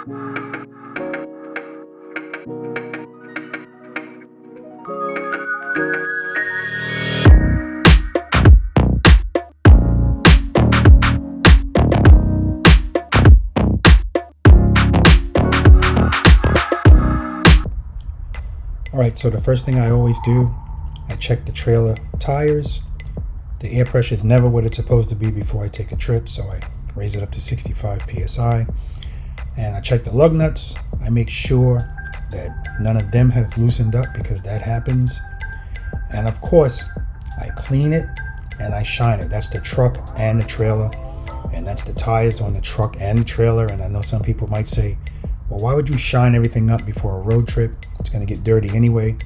Alright, so the first thing I always do, I check the trailer tires. The air pressure is never what it's supposed to be before I take a trip, so I raise it up to 65 psi. And I check the lug nuts. I make sure that none of them have loosened up, because that happens. And of course, I clean it and I shine it. That's the truck and the trailer, and that's the tires on the truck and the trailer. And I know some people might say, well, why would you shine everything up before a road trip? It's going to get dirty anyway.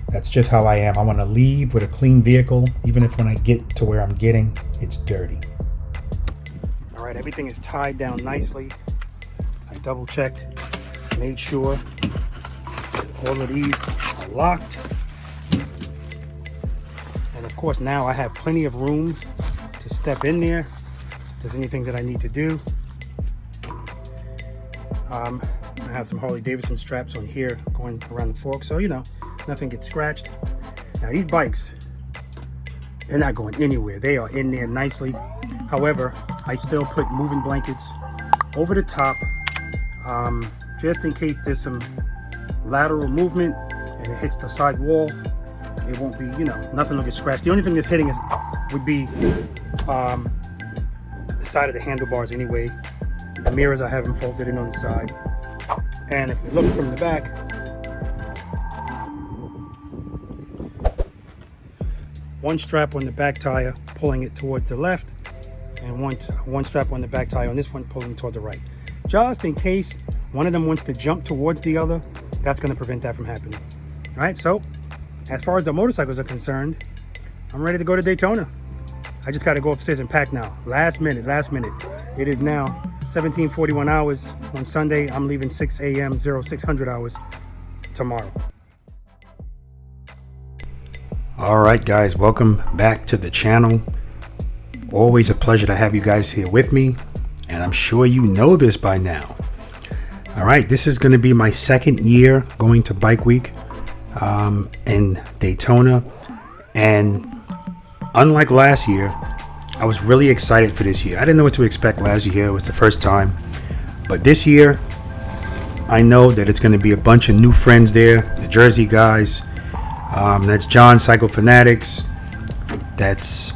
That's just how I am. I want to leave with a clean vehicle, even if when I get to where I'm getting, it's dirty. All right, everything is tied down nicely. I double checked, made sure all of these are locked. And of course, now I have plenty of room to step in there if there's anything that I need to do. I have some Harley Davidson straps on here going around the fork, so you know, nothing gets scratched. Now these bikes, they're not going anywhere. They are in there nicely. However, I still put moving blankets over the top, just in case there's some lateral movement and it hits the side wall. It won't be, you know, nothing will get scratched. The only thing that's hitting would be the side of the handlebars anyway. The mirrors, I have them folded in on the side. And if we look from the back, one strap on the back tire pulling it towards the left, and one strap on the back tire on this one pulling toward the right. Just in case one of them wants to jump towards the other, that's going to prevent that from happening. All right, so as far as the motorcycles are concerned, I'm ready to go to Daytona. I just got to go upstairs and pack now. Last minute. It is now 17:41 hours on Sunday. I'm leaving 6 a.m. 0600 hours tomorrow. All right, guys, welcome back to the channel. Always a pleasure to have you guys here with me, and I'm sure you know this by now. All right, this is going to be my second year going to Bike Week in Daytona, and unlike last year, I was really excited for this year. I didn't know what to expect last year. It was the first time. But this year, I know that it's going to be a bunch of new friends there. The Jersey guys. That's John, Cyclefanatix. That's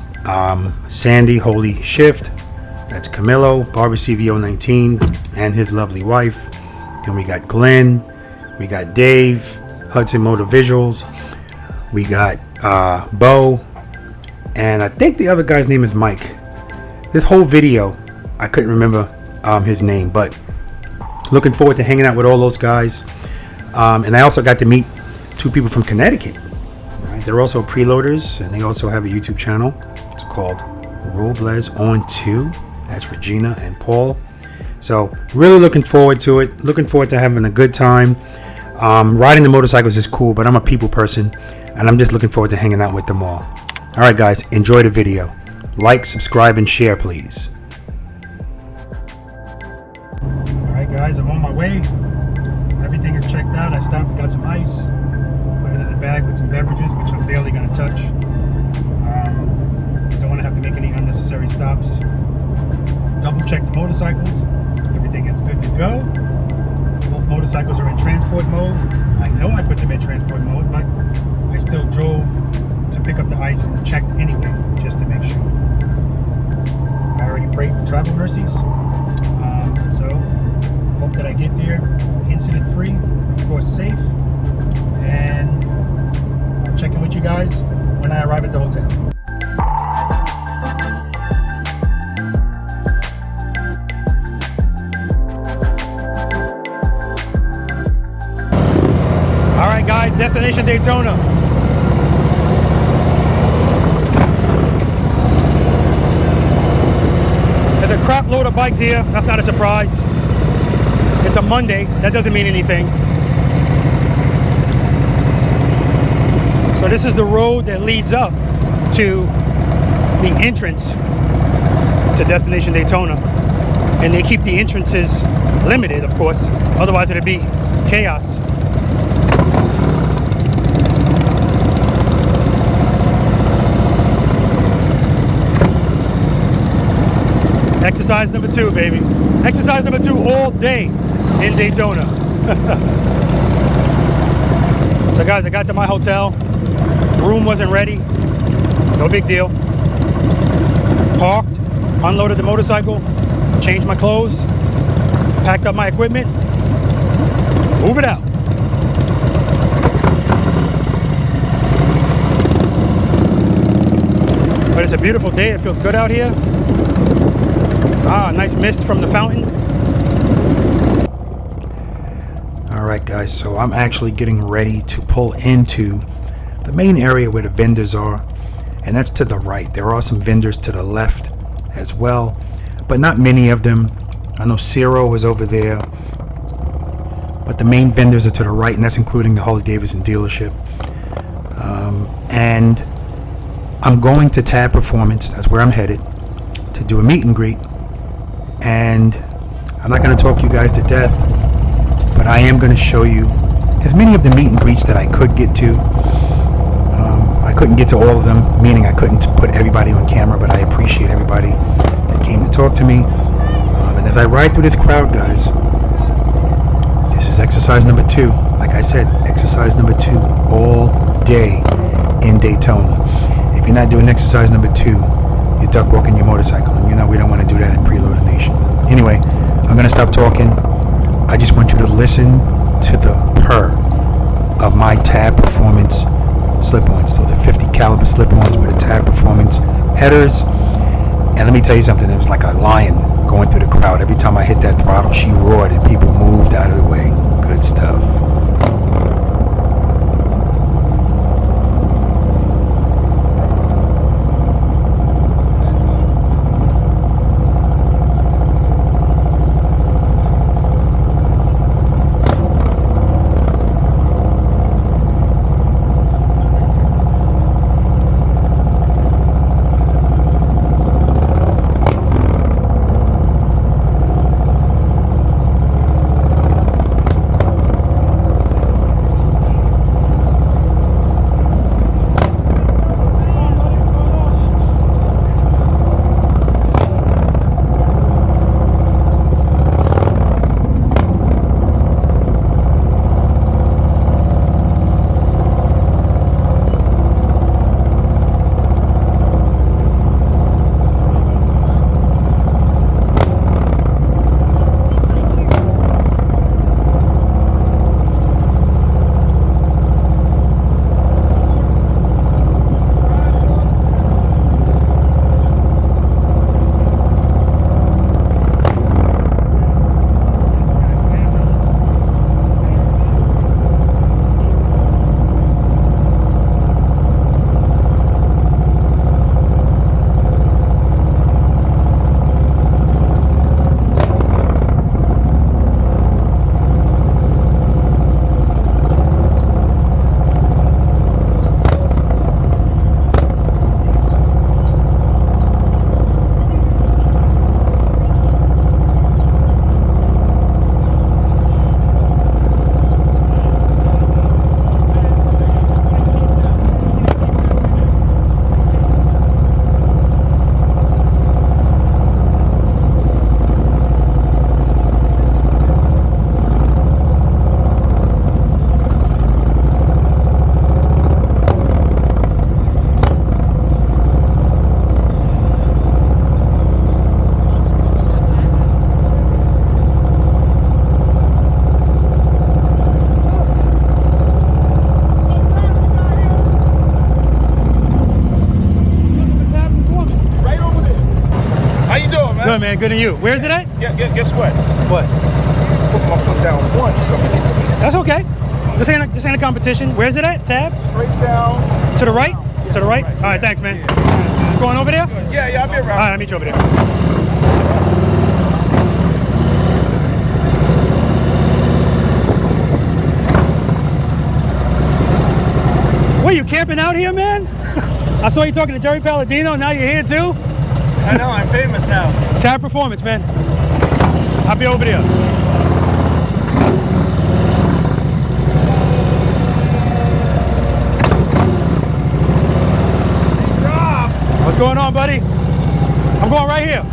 Sandy, Holy Shift. That's Camilo, Barber CVO19, and his lovely wife. And we got Glenn. We got Dave, Hudson Motor Visuals. We got Bo. And I think the other guy's name is Mike. This whole video, I couldn't remember his name, but looking forward to hanging out with all those guys. And I also got to meet two people from Connecticut. Right? They're also Preloaders, and they also have a YouTube channel. It's called Robles on 2. That's Regina and Paul. So really looking forward to it. Looking forward to having a good time. Riding the motorcycles is cool, but I'm a people person, and I'm just looking forward to hanging out with them all. All right, guys, enjoy the video. Like, subscribe, and share, please. All right, guys, I'm on my way. Everything is checked out. I stopped and got some ice. Put it in the bag with some beverages, which I'm barely going to touch. Don't want to have to make any unnecessary stops. Double check the motorcycles. Everything is good to go. Both motorcycles are in transport mode. I know I put them in transport mode, but I still drove to pick up the ice and checked anyway, just to make sure. I already prayed for travel mercies, so hope that I get there incident free, of course safe, and I'll check in with you guys when I arrive at the hotel. All right, guys, destination Daytona. There's a crap load of bikes here. That's not a surprise. It's a Monday. That doesn't mean anything. So this is the road that leads up to the entrance to Destination Daytona. and they keep the entrances limited, of course. Otherwise, it'd be chaos. Exercise number 2, baby. Exercise number 2 all day in Daytona. So guys, I got to my hotel. Room wasn't ready. No big deal. Parked, unloaded the motorcycle, changed my clothes, packed up my equipment, move it out. But it's a beautiful day. It feels good out here. Ah, nice mist from the fountain. All right, guys, so I'm actually getting ready to pull into the main area where the vendors are, and that's to the right. There are some vendors to the left as well, but not many of them. I know Ciro is over there, but the main vendors are to the right, and that's including the Harley Davidson dealership. And I'm going to Tab Performance. That's where I'm headed to do a meet and greet. And I'm not going to talk you guys to death, but I am going to show you as many of the meet and greets that I could get to. I couldn't get to all of them, meaning I couldn't put everybody on camera, but I appreciate everybody that came to talk to me. And as I ride through this crowd, guys, this is exercise number 2. Like I said, exercise number 2 all day in Daytona. If you're not doing exercise number 2, you're duck walking your motorcycle, and you know we don't want to do that in Preloader Nation. Anyway, I'm going to stop talking. I just want you to listen to the purr of my Tab Performance slip-ons. So the 50 caliber slip-ons with the Tab Performance headers. And let me tell you something, it was like a lion going through the crowd. Every time I hit that throttle, she roared and people moved out of the way. Good stuff. Good, man. Good to you. Where's it at? Yeah, guess what? What? Put my foot down once. That's okay. This ain't a competition. Where's it at? Tab? Straight down. To the right? Yeah, to the right? right. All right, thanks, man. You going over there? Yeah, I'll be around. All right, I'll meet you over there. What, you camping out here, man? I saw you talking to Jerry Palladino. Now you're here, too? I know, I'm famous now. Tab Performance, man. I'll be over there. What's going on, buddy? I'm going right here.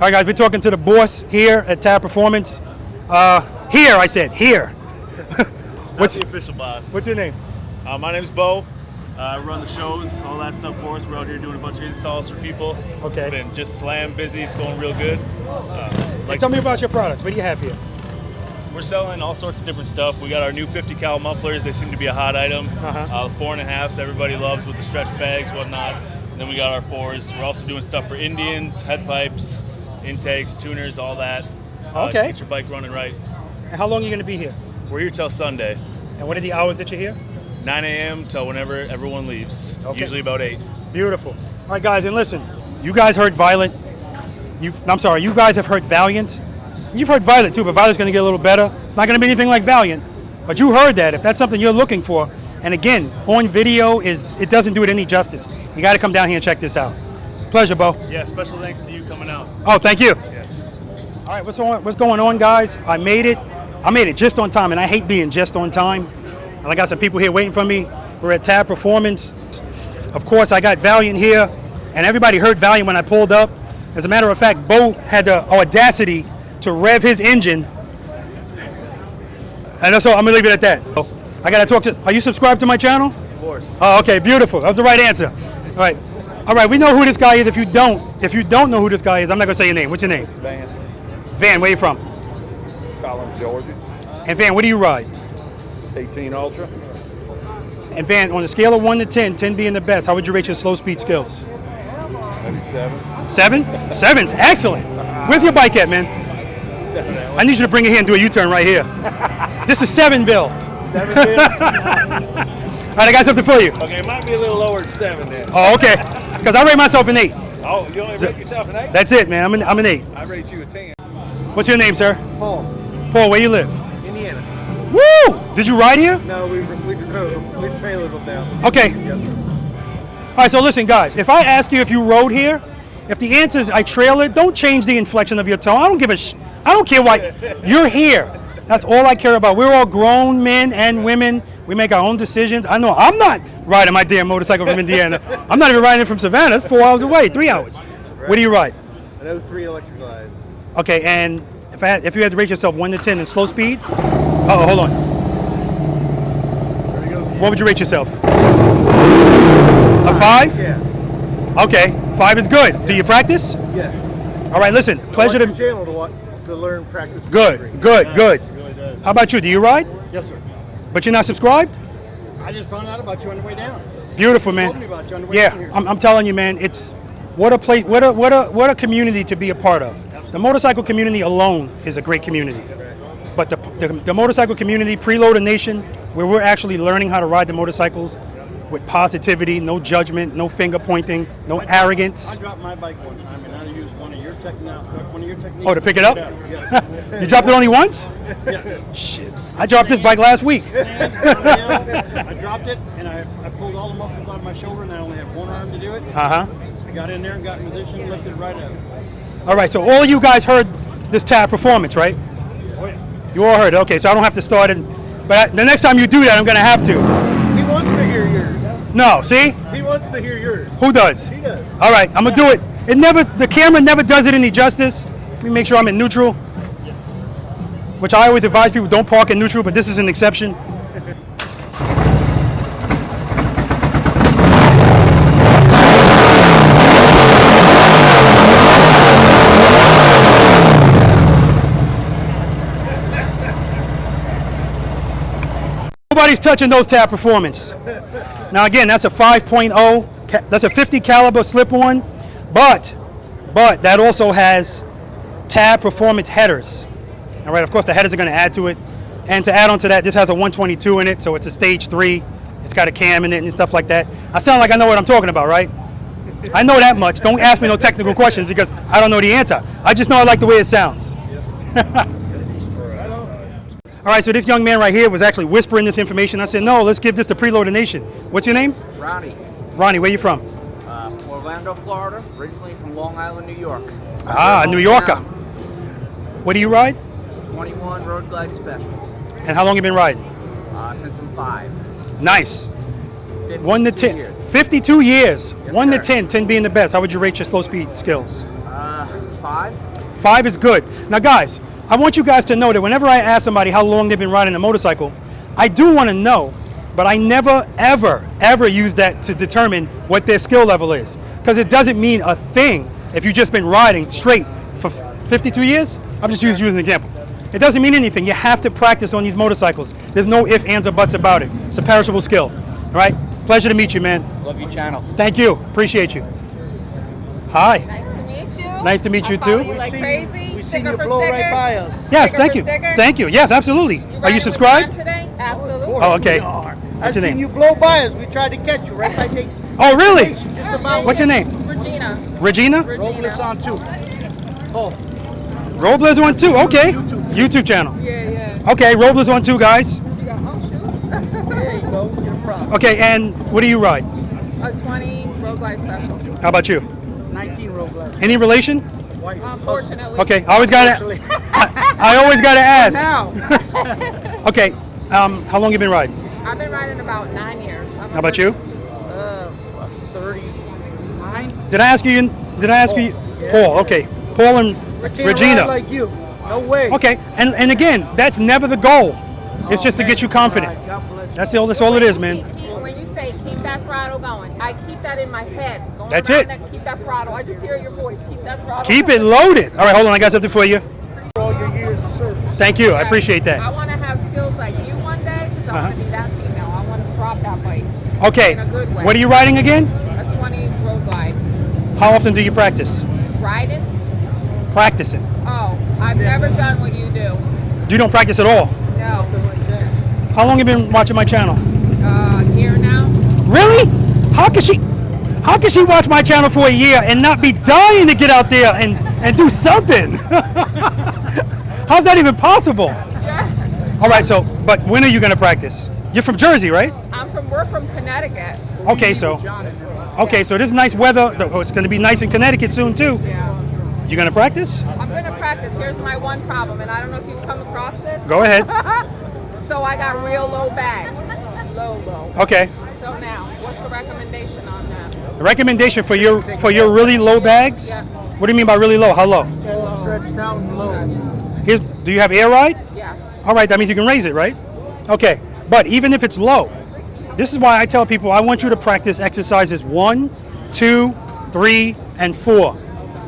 All right, guys, we're talking to the boss here at Tab Performance. Here, I said, here. What's the official boss? What's your name? My name's Bo. I run the shows, all that stuff for us. We're out here doing a bunch of installs for people. Okay. Been just slam busy. It's going real good. Tell me about your products. What do you have here? We're selling all sorts of different stuff. We got our new 50 cal mufflers. They seem to be a hot item. The 4.5s everybody loves with the stretch bags, whatnot. And then we got our 4s. We're also doing stuff for Indians, head pipes, intakes, tuners, all that. Okay. Get your bike running right. And how long are you going to be here? We're here till Sunday. And what are the hours that you're here? 9 a.m. till whenever everyone leaves. Okay. Usually about 8. Beautiful. All right, guys, and listen. You guys heard Violent. You guys have heard Valiant. You've heard Violet too, but Violet's going to get a little better. It's not going to be anything like Valiant, but you heard that. If that's something you're looking for, and again, on video it doesn't do it any justice. You got to come down here and check this out. Pleasure, Bo. Yeah, special thanks to you coming out. Oh, thank you. Yeah. All right, what's going on, guys? I made it just on time, and I hate being just on time. And I got some people here waiting for me. We're at Tab Performance. Of course, I got Valiant here, and everybody heard Valiant when I pulled up. As a matter of fact, Bo had the audacity to rev his engine. And so I'm gonna leave it at that. I gotta talk to, are you subscribed to my channel? Of course. Oh, okay, beautiful. That was the right answer. All right, we know who this guy is. If you don't know who this guy is, I'm not gonna say your name. What's your name? Van. Van, where you from? Collins, Georgia. And Van, what do you ride? 18 Ultra. And Van, on a scale of 1 to 10, 10 being the best, how would you rate your slow speed skills? Maybe 7. 7? 7's excellent. Where's your bike at, man? I need you to bring it here and do a U-turn right here. This is 7, Bill. 7 Bill? All right, I got something for you. Okay, it might be a little lower than 7 then. Oh, okay. Because I rate myself an 8. Oh, you only rate yourself an 8? That's it, man. I'm an 8. I rate you a 10. What's your name, sir? Paul. Paul, where you live? Indiana. Woo! Did you ride here? No, we trailered them down. Okay. Yep. All right, so listen, guys. If I ask you if you rode here, if the answer is I trailered, don't change the inflection of your tone. I don't give a I don't care why. You're here. That's all I care about. We're all grown men and women. We make our own decisions. I know I'm not riding my damn motorcycle from Indiana. I'm not even riding it from Savannah. It's 4 hours away, 3 hours. What do you ride? An 03 Electra Glide. Okay, and if you had to rate yourself 1 to 10 in slow speed, oh, hold on. There we go. What would you rate yourself? A 5? Yeah. Okay, 5 is good. Do you practice? Yes. All right, listen. Pleasure I watch to. your channel to learn practice. Good, good, good. It really does. How about you? Do you ride? Yes, sir. But you're not subscribed? I just found out about you on the way down. Beautiful, Told me man. about you on the way down Yeah, here. I'm telling you, man. It's what a place, what a community to be a part of. The motorcycle community alone is a great community. But the motorcycle community, Preloader Nation, where we're actually learning how to ride the motorcycles with positivity, no judgment, no finger pointing, no arrogance. I dropped my bike one time and I used one of your techniques. Oh, to pick it up? Yes. You dropped it only once? Yes. Shit. I dropped this bike last week. I dropped it and I pulled all the muscles out of my shoulder and I only have one arm to do it. Uh-huh. I got in there and got in position, lifted right up. All right, so all of you guys heard this Tab Performance, right? Oh yeah. You all heard it. Okay, so I don't have to start it. But the next time you do that, I'm going to have to. He wants to hear yours. No, see? He wants to hear yours. Who does? He does. All right, I'm going to do it. The camera never does it any justice. Let me make sure I'm in neutral. Which I always advise people don't park in neutral, but this is an exception. Nobody's touching those tab performance. Now again, that's a 5.0. That's a 50 caliber slip-on, but that also has tab performance headers. All right, of course the headers are going to add to it, and to add on to that, this has a 122 in it, so it's a stage 3. It's got a cam in it and stuff like that. I sound like I know what I'm talking about, right? I know that much. Don't ask me no technical questions because I don't know the answer. I just know I like the way it sounds. All right, so this young man right here was actually whispering this information. I said, no, let's give this to Preloader Nation. What's your name? Ronnie. Ronnie, where you from? From Orlando, Florida. Originally from Long Island, New York. Ah, New Yorker. What do you ride? 21 Road Glide Special. And how long you been riding? Since I'm 5. Nice. 1 to 10. Years. 52 years. Yes, 1 to sir. 10, 10 being the best. How would you rate your slow speed skills? 5. 5 is good. Now, guys, I want you guys to know that whenever I ask somebody how long they've been riding a motorcycle, I do want to know, but I never, ever use that to determine what their skill level is. Because it doesn't mean a thing if you've just been riding straight for 52 years. I'm just using an example. It doesn't mean anything. You have to practice on these motorcycles. There's no ifs, ands, or buts about it. It's a perishable skill. All right? Pleasure to meet you, man. Love your channel. Thank you. Appreciate you. Hi. Nice to meet you. Nice to meet you, I follow too. you like crazy. We seen Sticker you for blow sticker. right by us. Yes, Sticker thank for you. sticker? Thank you. Yes, absolutely. Are riding you with subscribed? John today? Absolutely. Oh, okay. I What's your seen name? you blow by us. We tried to catch you right by Daytona. Oh, really? Just about. What's your name? Regina. Regina? Robles on 2. Oh, Robles on 2. Okay. YouTube channel. Yeah. Okay, Robles on 2, guys. You got, oh, shoot. there you go. Get a problem. Okay, and what do you ride? A 20 Road Glide Special. How about you? 19 road glide. Any relation? Wife. Unfortunately. Okay, I always gotta. I always gotta ask. Now. Okay, how long you been riding? I've been riding about 9 years. How about you? 39. Did I ask you? Yeah. Paul. Okay, Paul and I can't Regina. ride like you. No way. Okay, and again, that's never the goal. It's just to get you confident. All right, God bless you. That's all it is, man. When you say keep that throttle going, I keep that in my head. Going That's around it. That, keep that throttle. I just hear your voice. Keep that throttle. Keep it loaded. All right, hold on. I got something for you. All your years of service. Thank you. I appreciate I that. want to have skills like you one day because I want to be that female. I want to drop that bike. Okay. In a good way. What are you riding again? A 20 Road Glide. How often do you practice? Riding? Practicing. Oh, I've never done what you do. You don't practice at all. No. How long have you been watching my channel? Year now. Really? How can she watch my channel for a year and not be dying to get out there and do something? How's that even possible? Yeah. All right, so, but when are you going to practice? You're from Jersey, right? We're from Connecticut. Okay, so this is nice weather. Oh, it's going to be nice in Connecticut soon, too. Yeah. You going to practice? I'm going to practice. Here's my one problem, and I don't know if you've come across this. Go ahead. So I got real low bags. Low. Okay. So now, what's the recommendation on that? The recommendation for your really low bags? Yeah. What do you mean by really low? How low? Stretched out and low. Do you have air ride? Yeah. All right, that means you can raise it, right? Okay, but even if it's low, this is why I tell people I want you to practice exercises 1, 2, 3, and 4.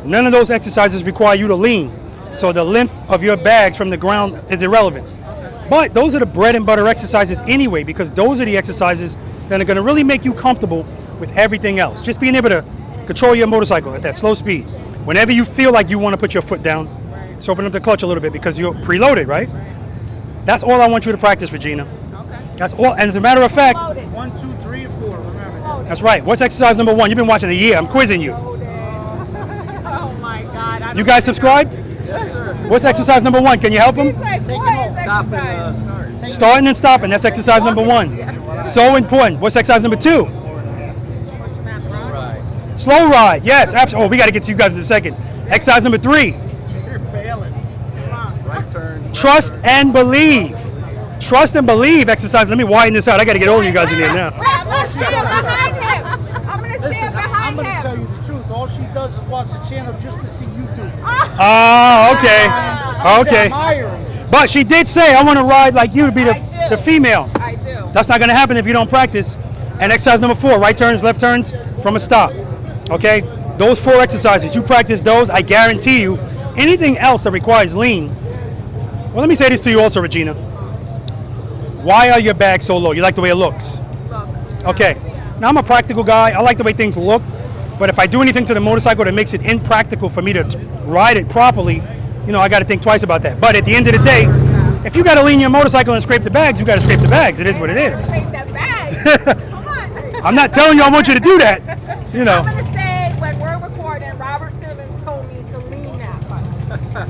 None of those exercises require you to lean, so the length of your bags from the ground is irrelevant. But those are the bread and butter exercises anyway, because those are the exercises that are going to really make you comfortable with everything else. Just being able to control your motorcycle at that slow speed. Whenever you feel like you want to put your foot down, just open up the clutch a little bit because you're preloaded, right? That's all I want you to practice, Regina. Okay. That's all. And as a matter of fact, Loaded. 1, 2, 3, and 4. Remember. that's right. What's exercise number 1? You've been watching a year. I'm quizzing you. Loaded. Oh my God. I You don't guys even subscribed? Yes, sir. What's exercise number 1? Can you help know. them? He's like, Take what them is off. Stop and exercise? start. Starting and stopping. That's exercise number 1. So important. What's exercise number 2? Push that run. Slow ride. Yes, absolutely. Oh, we got to get to you guys in a second. Exercise number 3. You're failing. Come on. Right turn. Trust and believe. Trust and believe exercise. Let me widen this out. I got to get all of you guys in there now. I'm going to stand behind him. I'm going to Listen, stand I'm behind going to him. tell you the truth. All she does is watch the channel just to see you do it. Oh, okay. Admire him. But she did say, I want to ride like you to be I do. the female. I do. That's not going to happen if you don't practice. And exercise number 4, right turns, left turns from a stop. Okay? Those 4 exercises, you practice those, I guarantee you, anything else that requires lean. Well, let me say this to you also, Regina. Why are your bags so low? You like the way it looks? Look. Okay. Now, I'm a practical guy. I like the way things look. But if I do anything to the motorcycle that makes it impractical for me to ride it properly, you know, I got to think twice about that. But at the end of the day, if you got to lean your motorcycle and scrape the bags, you got to scrape the bags. It is what it is. Scrape that bag. Come on. I'm not telling you I want you to do that. You know. I'm going to say when we're recording, Robert Simmons told me to lean that much.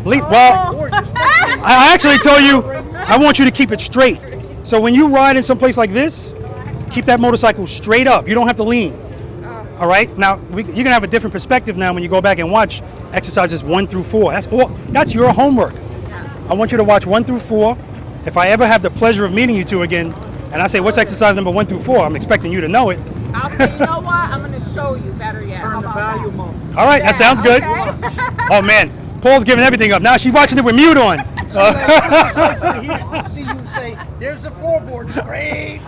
Well, I actually told you I want you to keep it straight. So when you ride in some place like this, keep that motorcycle straight up. You don't have to lean. All right. Now you're gonna have a different perspective now when you go back and watch exercises 1 through 4. That's your homework. I want you to watch 1 through 4. If I ever have the pleasure of meeting you two again, and I say what's exercise number 1 through 4, I'm expecting you to know it. I'll say, you know what? I'm going to show you better yet. Turn the volume up. All right, that sounds good. Okay. Oh man, Paul's giving everything up. Now she's watching it with mute on. See you say, there's the floorboard. Great.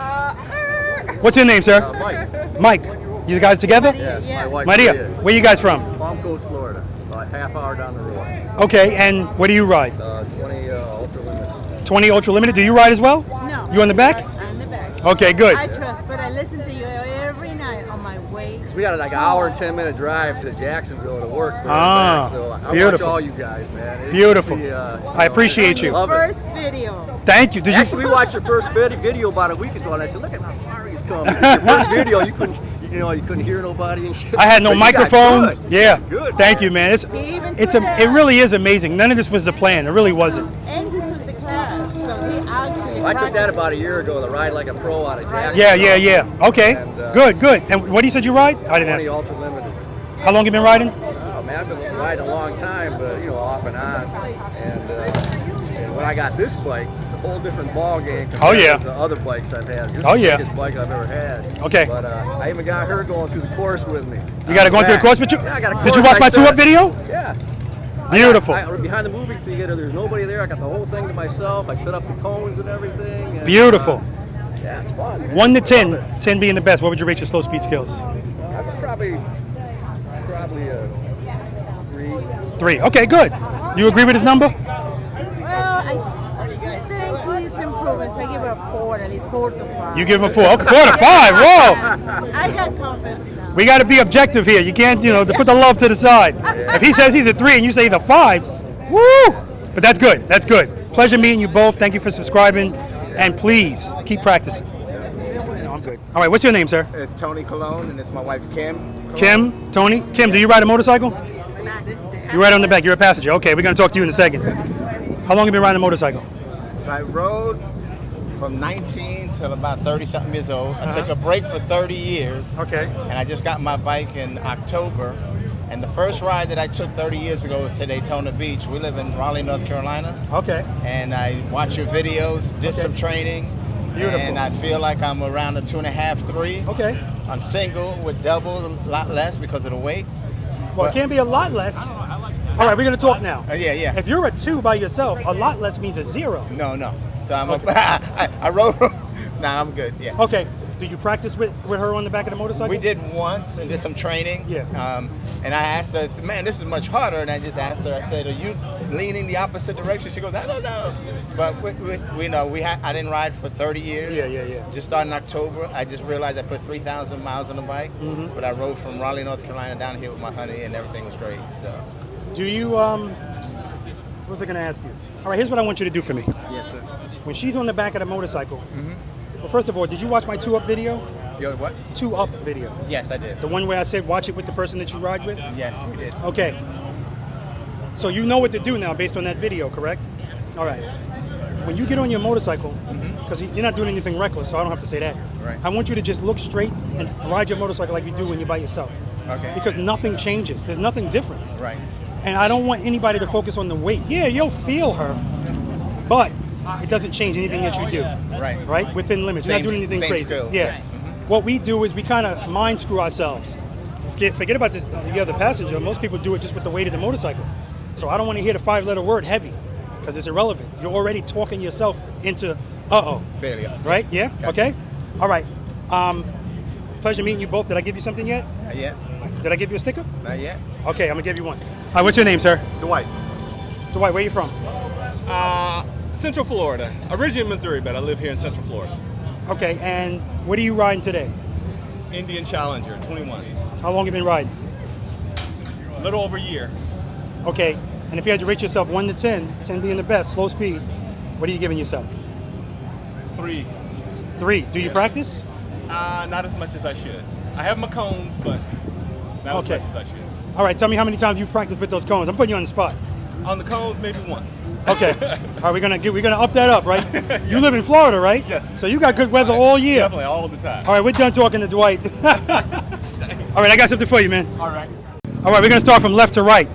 What's your name, sir? Mike. Mike. You guys together? Yes, my wife. Maria. Where you guys from? Palm Coast, Florida. About half hour down the road. Okay, and what do you ride? 20 Ultra Limited. 20 Ultra Limited. Do you ride as well? No. You on the back? I'm in the back. Okay, good. I trust, but I listen to you every night on my way. We got like an hour and 10-minute drive to Jacksonville to work. Ah, so I beautiful. watch all you guys, man. It's Beautiful. just I appreciate you. Love it. First video. Thank you. Did you? Actually, we watched your first video about a week ago, and I said, "Look at how far he's come." Your first video, you couldn't hear nobody and shit. I had no But you got microphone. good. Yeah. Good. Thank you, man. It really is amazing. None of this was the plan. It really wasn't. And he took the class, so he actually. I took that about a year ago to ride like a pro out of Jacksonville. Yeah. Okay. And, Good. And what you said you ride? I didn't 20 ask. Ultra Limited. How long you been riding? Oh man, I've been riding a long time, but off and on. And when I got this bike, it's a whole different ball game compared to the other bikes I've had. This is the biggest bike I've ever had. Okay. But I even got her going through the course with me. You got to go through the course with you? Yeah, I got a course. Did you watch my 2-up video? Yeah. Beautiful. Behind the movie theater, there's nobody there. I got the whole thing to myself. I set up the cones and everything. And, Beautiful. Yeah, it's fun. Man. 1 to 10, 10 being the best. What would you rate your slow speed skills? I'm probably a 3. 3. Okay, good. You agree with his number? Well, I think he's improving, so I give it a 4, at least 4 to 5. You give him a 4. Okay, 4 to 5. Whoa. I got confidence now. We got to be objective here. You can't, to put the love to the side. If he says he's a 3 and you say he's a 5, woo! But that's good. That's good. Pleasure meeting you both. Thank you for subscribing. And please, keep practicing. No, I'm good. All right, what's your name, sir? It's Tony Cologne, and it's my wife, Kim. Kim? Tony? Kim, do you ride a motorcycle? You ride on the back. You're a passenger. Okay, we're going to talk to you in a second. How long have you been riding a motorcycle? So I rode from 19 till about 30-something years old. I took a break for 30 years. Okay. And I just got my bike in October. And the first ride that I took 30 years ago was to Daytona Beach. We live in Raleigh, North Carolina. Okay. And I watched your videos, did some training. Beautiful. And I feel like I'm around a 2.5, 3. Okay. On single with double, a lot less because of the weight. Well, it can't be a lot less. All right, we're going to talk now. Yeah. If you're a 2 by yourself, a lot less means a 0. No. So I rode. Nah, I'm good. Yeah. Okay. Do you practice with her on the back of the motorcycle? We did once and did some training. Yeah. And I asked her, I said, man, this is much harder. And I just asked her, I said, are you leaning the opposite direction? She goes, I don't know. But we know, I didn't ride for 30 years. Yeah. Just started in October. I just realized I put 3,000 miles on the bike. Mm-hmm. But I rode from Raleigh, North Carolina down here with my honey and everything was great. So. Do you, what was I going to ask you? All right, here's what I want you to do for me. Yes, sir. When she's on the back of the motorcycle, well, first of all, did you watch my 2-up video? Your what? 2-up video. Yes, I did. The one where I said watch it with the person that you ride with? Yes, we did. Okay. So you know what to do now based on that video, correct? All right. When you get on your motorcycle, because you're not doing anything reckless, so I don't have to say that. Right. I want you to just look straight and ride your motorcycle like you do when you're by yourself. Okay. Because nothing changes. There's nothing different. Right. And I don't want anybody to focus on the weight. Yeah, you'll feel her, but it doesn't change anything that you do. Right. Right? Within limits. You're not doing anything crazy. Skills. Yeah. What we do is we kind of mind screw ourselves. Forget about the other passenger. Most people do it just with the weight of the motorcycle. So I don't want to hear the 5-letter word heavy because it's irrelevant. You're already talking yourself into failure. Right? Yeah? Gotcha. Okay? All right. Pleasure meeting you both. Did I give you something yet? Not yet. Did I give you a sticker? Not yet. Okay, I'm going to give you one. All right, what's your name, sir? Dwight. Dwight, where are you from? Central Florida. Originally in Missouri, but I live here in Central Florida. Okay, and what are you riding today? Indian Challenger, 21. How long have you been riding? A little over a year. Okay, and if you had to rate yourself 1 to 10, 10 being the best, slow speed, what are you giving yourself? 3. 3. Do you practice? Not as much as I should. I have my cones, but not as much as I should. All right, tell me how many times you've practiced with those cones. I'm putting you on the spot. On the cones, maybe once. Okay. All right, we're gonna up that up, right? You live in Florida, right? Yes. So you got good weather all year. Definitely, all of the time. All right, we're done talking to Dwight. All right, I got something for you, man. All right. All right, we're gonna start from left to right,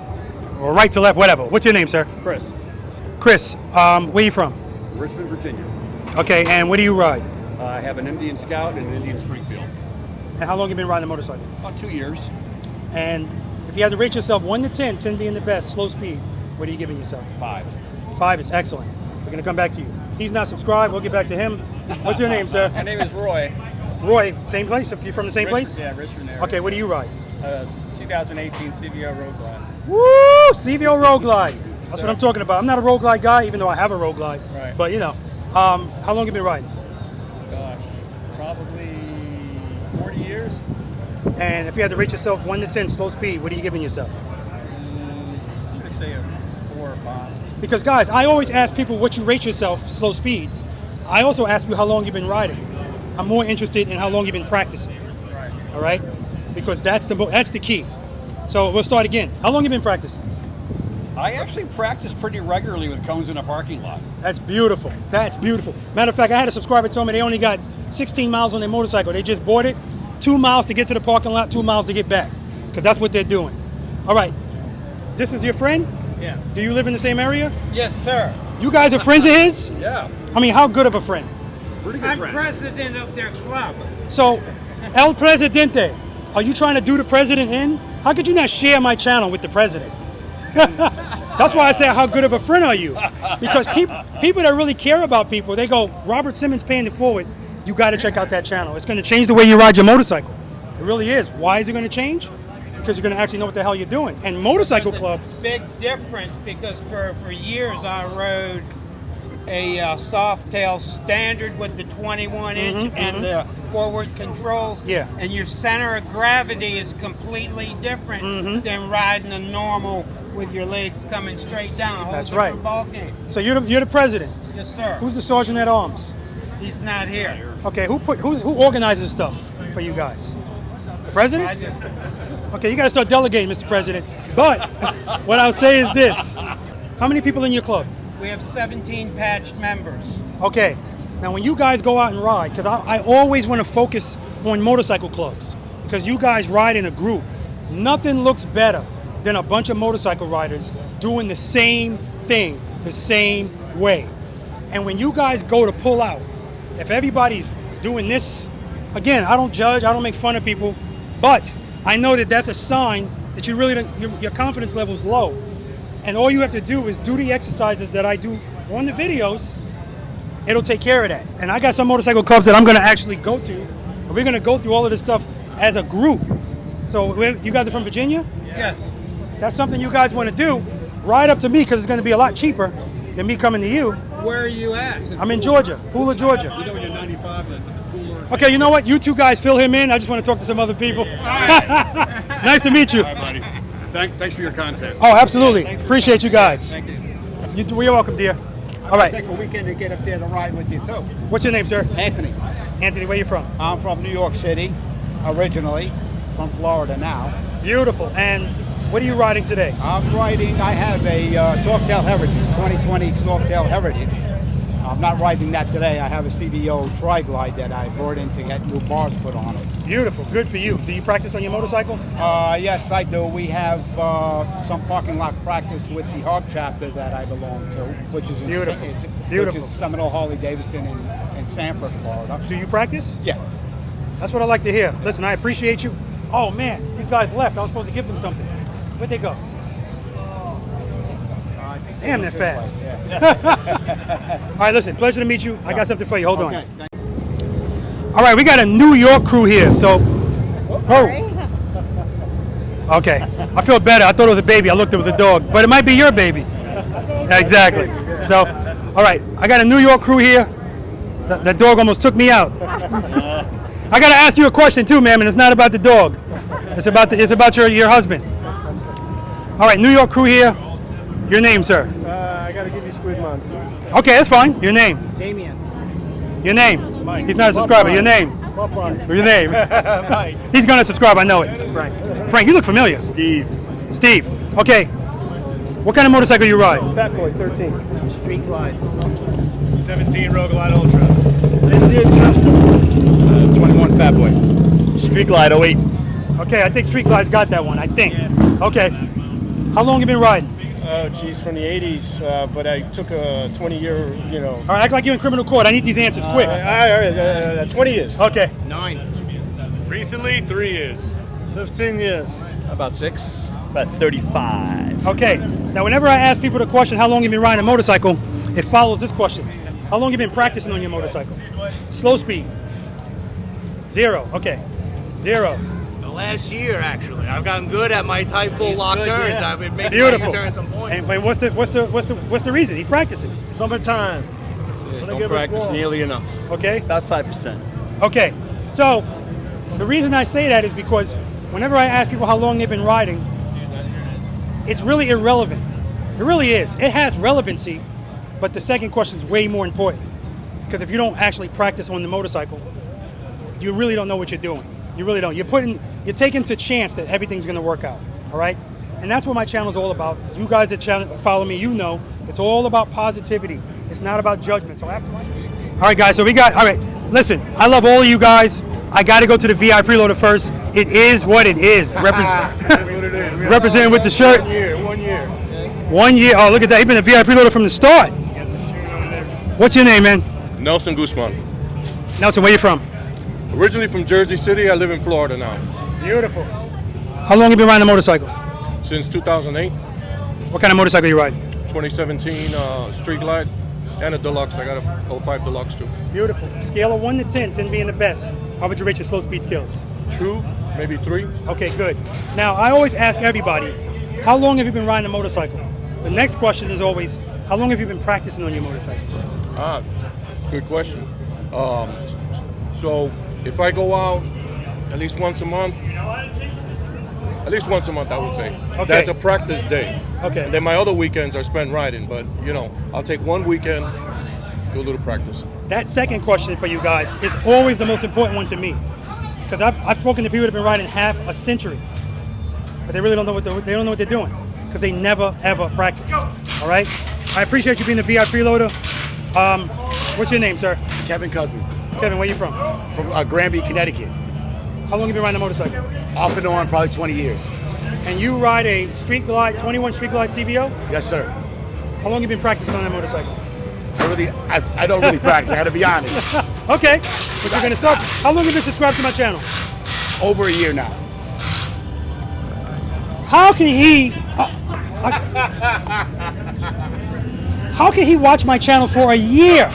or right to left, whatever. What's your name, sir? Chris. Chris. Where you from? Richmond, Virginia. Okay, and what do you ride? I have an Indian Scout and an Indian Springfield. And how long have you been riding a motorcycle? About 2 years. And if you had to rate yourself 1 to 10, 10 being the best, slow speed, what are you giving yourself? 5. 5 is excellent. We're gonna come back to you. He's not subscribed. We'll get back to him. What's your name, sir? My name is Roy. Roy, same place? You from the same place? Yeah, Richmond area. Okay, what do you ride? 2018 CVO Road Glide. Woo! CVO Road Glide. That's sir. what I'm talking about. I'm not a Road Glide guy, even though I have a Road Glide. Right. But you know, how long have you been riding? Gosh, probably 40 years. And if you had to rate yourself 1 to 10 slow speed, what are you giving yourself? I'm gonna say a 4 or 5. Because guys, I always ask people what you rate yourself slow speed. I also ask you how long you've been riding. I'm more interested in how long you've been practicing. Right. All right? Because that's the key. So we'll start again. How long have you been practicing? I actually practice pretty regularly with cones in a parking lot. That's beautiful. That's beautiful. Matter of fact, I had a subscriber tell me they only got 16 miles on their motorcycle. They just bought it, 2 miles to get to the parking lot, 2 miles to get back. Because that's what they're doing. All right. This is your friend? Yeah. Do you live in the same area? Yes, sir. You guys are friends of his? Yeah. I mean, how good of a friend? Pretty good I'm friend. president of their club. So, El Presidente, are you trying to do the president in? How could you not share my channel with the president? That's why I say, how good of a friend are you? Because people that really care about people, they go, Robert Simmons paying it forward, you got to check out that channel. It's going to change the way you ride your motorcycle. It really is. Why is it going to change? Because you're going to actually know what the hell you're doing. And motorcycle clubs. Big difference because for years I rode a Softail standard with the 21-inch and the forward controls. Yeah. And your center of gravity is completely different than riding a normal with your legs coming straight down. A whole That's different right. ball game. So you're the president. Yes, sir. Who's the sergeant at arms? He's not here. Okay, who organizes stuff for you guys? The president? I do. Okay, you got to start delegating, Mr. President. But what I'll say is this: how many people in your club? We have 17 patched members. Okay, now when you guys go out and ride, because I always want to focus on motorcycle clubs, because you guys ride in a group. Nothing looks better than a bunch of motorcycle riders doing the same thing, the same way. And when you guys go to pull out, if everybody's doing this, again, I don't judge, I don't make fun of people, but I know that that's a sign that you really your confidence level is low. And all you have to do is do the exercises that I do on the videos. It'll take care of that. And I got some motorcycle clubs that I'm going to actually go to, and we're going to go through all of this stuff as a group. So you guys are from Virginia? Yes. That's something you guys want to do. Ride up to me because it's going to be a lot cheaper than me coming to you. Where are you at? I'm in Georgia, Pooler, Georgia. You know when you're 95, that's at the cooler. Okay, you know what? You two guys fill him in. I just want to talk to some other people. Nice to meet you. Hi, buddy. Thanks for your content. Oh, absolutely. Appreciate you guys. Thank you. You're welcome, dear. All right. Take a weekend to get up there to ride with you too. What's your name, sir? Anthony. Anthony, where you from? I'm from New York City, originally, from Florida now. Beautiful. And what are you riding today? I have a Softail Heritage, 2020 Softail Heritage. I'm not riding that today. I have a CVO Tri-Glide that I brought in to get new bars put on it. Beautiful. Good for you. Do you practice on your motorcycle? Yes, I do. We have some parking lot practice with the Hog chapter that I belong to, which is Beautiful. Which is Seminole Harley Davidson in Sanford, Florida. Do you practice? Yes. That's what I like to hear. Listen, I appreciate you. Oh man, these guys left. I was supposed to give them something. Where'd they go? Damn, they're fast. All right, listen, pleasure to meet you. I got something for you. Hold on. All right, we got a New York crew here, so. Oh. Okay, I feel better. I thought it was a baby. I looked, it was a dog, but it might be your baby. Exactly. So, all All right, I got a New York crew here. That dog almost took me out. I got to ask you a question too, ma'am, and it's not about the dog. It's about your husband. All right, New York crew here. Your name, sir? I gotta give you Squid Monster. Okay, that's fine. Your name? Damien. Your name? Mike. He's not a subscriber. Your name? Your name? Mike. He's gonna subscribe. I know it. Frank. Frank, you look familiar. Steve. Steve. Okay. What kind of motorcycle you ride? Fat Boy 13. Street Glide. 17 Rogue Glide Ultra. 21 Fat Boy. Street Glide 08. Okay, I think Street Glide's got that one. I think. Yeah. Okay. How long you been riding? Oh, geez, from the 80s, but I took a 20-year, you know. All right, act like you're in criminal court. I need these answers quick. All right, 20 years. Okay. 9. Recently, 3 years. 15 years. About 6. About 35. Okay. Now, whenever I ask people the question, how long you been riding a motorcycle, it follows this question. How long you been practicing on your motorcycle? Slow speed. 0. Okay. 0. Last year, actually, I've gotten good at my tight full lock turns. Yeah. I've been making beautiful turns on point. And what's the reason he's practicing? Summertime. Don't practice nearly enough. Okay. About 5%. Okay. So the reason I say that is because whenever I ask people how long they've been riding, it's really irrelevant. It really is. It has relevancy, but the second question is way more important. Because if you don't actually practice on the motorcycle, you really don't know what you're doing. You really don't. You're taking to chance that everything's going to work out. All right? And that's what my channel is all about. You guys that follow me, you know, it's all about positivity. It's not about judgment. So all right, guys. So all right. Listen, I love all of you guys. I got to go to the V.I.Preloader first. It is what it is. Representing with the shirt. 1 year. 1 year. 1 year. Oh, look at that. He's been a V.I.Preloader from the start. What's your name, man? Nelson Guzman. Nelson, where you from? Originally from Jersey City, I live in Florida now. Beautiful. How long have you been riding a motorcycle? Since 2008. What kind of motorcycle you ride? 2017 Street Glide and a Deluxe. I got a 05 Deluxe too. Beautiful. Scale of 1 to 10, 10 being the best. How would you rate your slow speed skills? 2, maybe 3. Okay, good. Now, I always ask everybody, how long have you been riding a motorcycle? The next question is always, how long have you been practicing on your motorcycle? Good question. So if I go out at least once a month, I would say. Okay. That's a practice day. Okay. And then my other weekends are spent riding, but you know, I'll take one weekend, do a little practice. That second question for you guys is always the most important one to me. Because I've spoken to people that have been riding half a century, but they really don't know what they're doing because they never ever practice. All right. I appreciate you being the V.I.Preloader. What's your name, sir? Kevin Cousin. Kevin, where you from? From Granby, Connecticut. How long have you been riding a motorcycle? Off and on, probably 20 years. And you ride a Street Glide, 21 Street Glide CVO? Yes, sir. How long have you been practicing on that motorcycle? I don't really practice, I gotta be honest. Okay, but you're gonna start. How long have you been subscribed to my channel? Over a year now. How can he watch my channel for a year?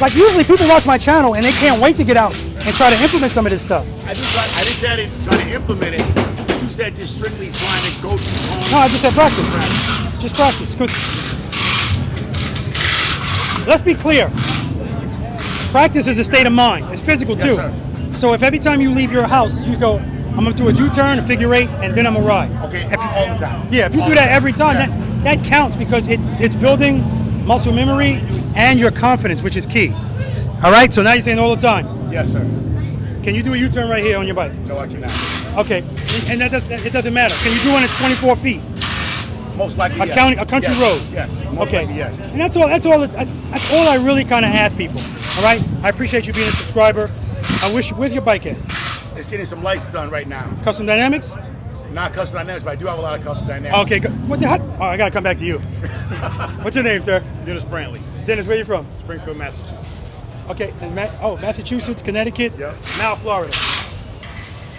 Like usually people watch my channel and they can't wait to get out and try to implement some of this stuff. I didn't say I didn't try to implement it. You said just strictly trying to go through home. No, I just said practice. Just practice. Let's be clear. Practice is a state of mind. It's physical too. Yes, sir. So if every time you leave your house, you go, I'm gonna do a U-turn, a figure 8, and then I'm gonna ride. Okay, all the time. Yeah, if you do that every time, that counts because it's building muscle memory and your confidence, which is key. All right, so now you're saying all the time. Yes, sir. Can you do a U-turn right here on your bike? No, I cannot. Okay, and it doesn't matter. Can you do one at 24 feet? Most likely, a country yes. road. Yes. Most likely, yes. And that's all I really kind of ask people. All right. I appreciate you being a subscriber. I wish where's your bike at? It's getting some lights done right now. Custom Dynamics? Not Custom Dynamics, but I do have a lot of Custom Dynamics. Okay. What the heck? Oh, I gotta come back to you. What's your name, sir? Dennis Brantley. Dennis, where you from? Springfield, Massachusetts. Okay. And Massachusetts, Connecticut. Yep. Now Florida.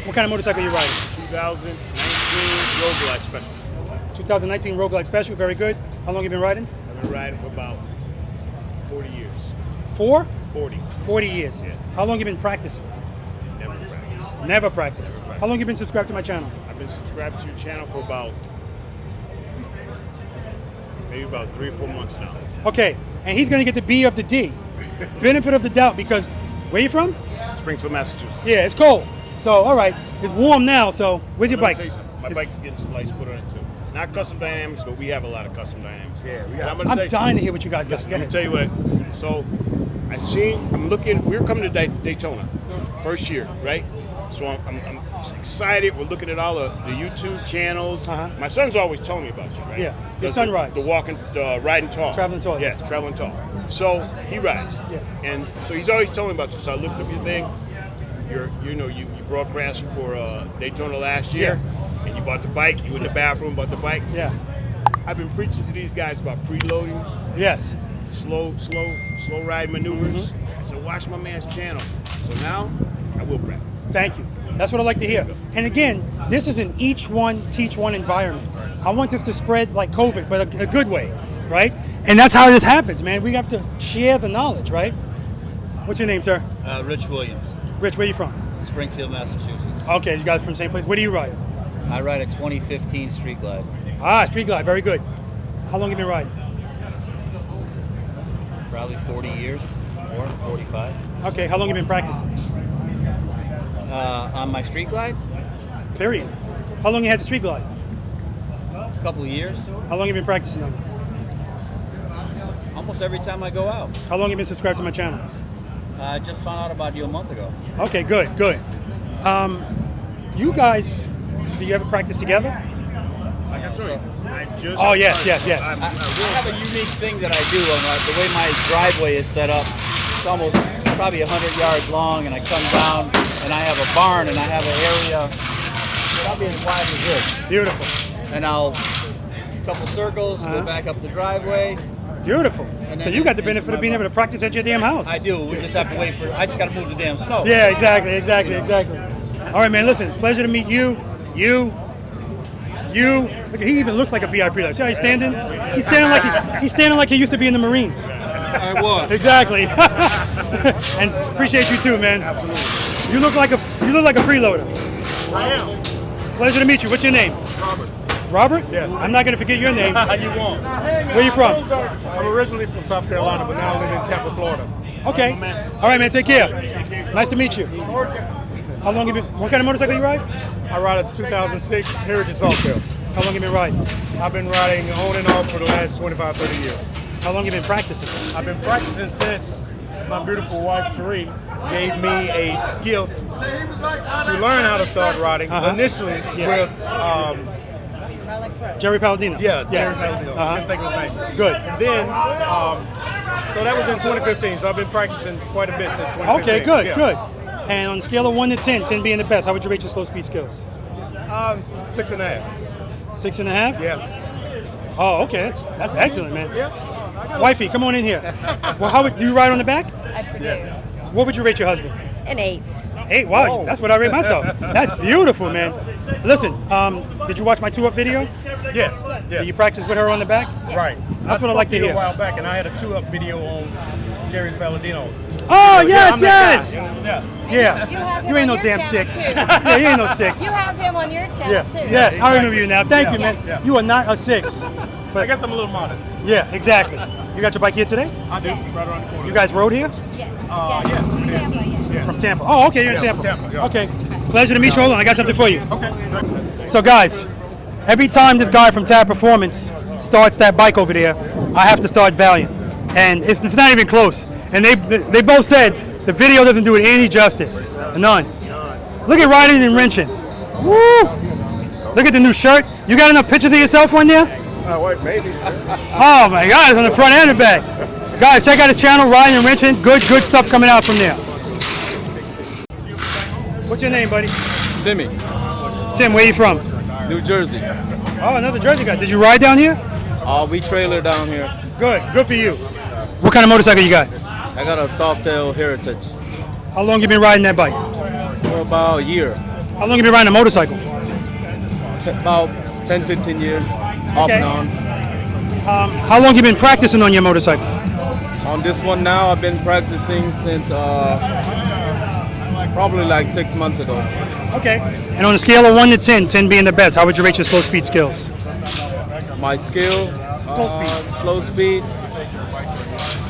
What kind of motorcycle are you riding? 2019 Road Glide Special. 2019 Road Glide Special. Very good. How long have you been riding? I've been riding for about 40 years. 4? 40. 40 years. Yeah. How long have you been practicing? Never practiced. Never practiced. How long have you been subscribed to my channel? I've been subscribed to your channel for about maybe about 3 or 4 months now. Okay, and he's going to get the B of the D. Benefit of the doubt, because where you from? Springfield, Massachusetts. Yeah, it's cold. So, all right, it's warm now, so where's your bike? My bike's getting some lights put on it too. Not custom dynamics, but we have a lot of custom dynamics. Yeah, I'm dying to hear what you guys got. Listen, let me tell you what. So, we're coming to Daytona, first year, right? So I'm excited. We're looking at all the YouTube channels. My son's always telling me about you, right? Yeah, your son rides. The riding tall. Traveling tall. Yes, traveling tall. So he rides. Yeah. And so he's always telling me about you. So I looked up your thing. You broadcast for Daytona last year, and you bought the bike. You in the bathroom, bought the bike. Yeah. I've been preaching to these guys about preloading. Yes. Slow ride maneuvers. I said, watch my man's channel. So now I will practice. Thank you. That's what I like to hear. And again, this is an each one, teach one environment. I want this to spread like COVID, but a good way, right? And that's how this happens, man. We have to share the knowledge, right? What's your name, sir? Rich Williams. Rich, where are you from? Springfield, Massachusetts. Okay, you guys from the same place. Where do you ride? I ride a 2015 Street Glide. Ah, Street Glide, very good. How long have you been riding? Probably 40 years or 45. Okay, how long have you been practicing? On my Street Glide? Period. How long you had the Street Glide? A couple of years. How long have you been practicing on it? Almost every time I go out. How long have you been subscribed to my channel? I just found out about you a month ago. Okay, good. You guys, do you ever practice together? Like I told you, I just. Oh, yes. I have a unique thing that I do. The way my driveway is set up, it's probably 100 yards long, and I come down, and I have a barn, and I have an area probably as wide as this. Beautiful. And I'll a couple circles, go back up the driveway. Beautiful. So you got the benefit of being able to practice at your damn house. I do. We just have to wait I just got to move the damn snow. Yeah, exactly. All right, man, listen, pleasure to meet you. Look, he even looks like a V.I.Preloader. See how he's standing? He's standing like he used to be in the Marines. I was. Exactly. And appreciate you too, man. Absolutely. You look like a preloader. I am. Pleasure to meet you. What's your name? Robert. Robert? Yes. I'm not going to forget your name. You won't. Where are you from? I'm originally from South Carolina, but now I live in Tampa, Florida. Okay. All right, man. Take care. Nice to meet you. How long have you been? What kind of motorcycle you ride? I ride a 2006 Heritage Softail. How long have you been riding? I've been riding on and off for the last 25, 30 years. How long have you been practicing? I've been practicing since my beautiful wife, Trike, gave me a gift to learn how to start riding. Initially with Jerry Palladino. Yeah, yes. Jerry Palladino. I didn't think of his name. Good. And then, so that was in 2015. So I've been practicing quite a bit since 2015. Okay, good. And on a scale of 1 to 10, 10 being the best, how would you rate your slow speed skills? 6.5. 6.5? Yeah. Oh, okay. That's excellent, man. Yeah. Wifey, come on in here. Well, how would do you ride on the back? I sure do. What would you rate your husband? An 8. 8? Wow, that's what I rate myself. That's beautiful, man. Listen, did you watch my 2-up video? Yes. Did you practice with her on the back? Yes. Right. That's what I like to hear. A while back, and I had a 2-up video on Jerry Palladino's. Oh, yes. Yeah. You ain't no damn 6. Yeah, you ain't no 6. You have him on your channel, too. Yes, I remember you now. Thank you, man. Yeah. You are not a 6. But I guess I'm a little modest. Yeah, exactly. You got your bike here today? I do. Right around the corner. You guys rode here? Yes. Yes. From Tampa, yes. From Tampa. Oh, okay, you're in Tampa. Yeah. Okay. Pleasure to meet you. Hold on, I got something for you. Okay. So, guys, every time this guy from Tab Performance starts that bike over there, I have to start Valiant. And it's not even close. And they both said the video doesn't do it any justice. None. Look at riding and wrenching. Woo! Look at the new shirt. You got enough pictures of yourself on there? What, maybe. Oh my God, it's on the front and the back. Guys, check out the channel, Riding and Wrenching. Good stuff coming out from there. What's your name, buddy? Timmy. Tim, where you from? New Jersey. Oh, another Jersey guy. Did you ride down here? We trailer down here. Good for you. What kind of motorcycle you got? I got a Softail Heritage. How long you been riding that bike? For about a year. How long you been riding a motorcycle? About 10, 15 years, off and on. How long you been practicing on your motorcycle? On this one now, I've been practicing since probably like 6 months ago. Okay. And on a scale of 1 to 10, 10 being the best, how would you rate your slow speed skills? My skill, Slow speed. Slow speed,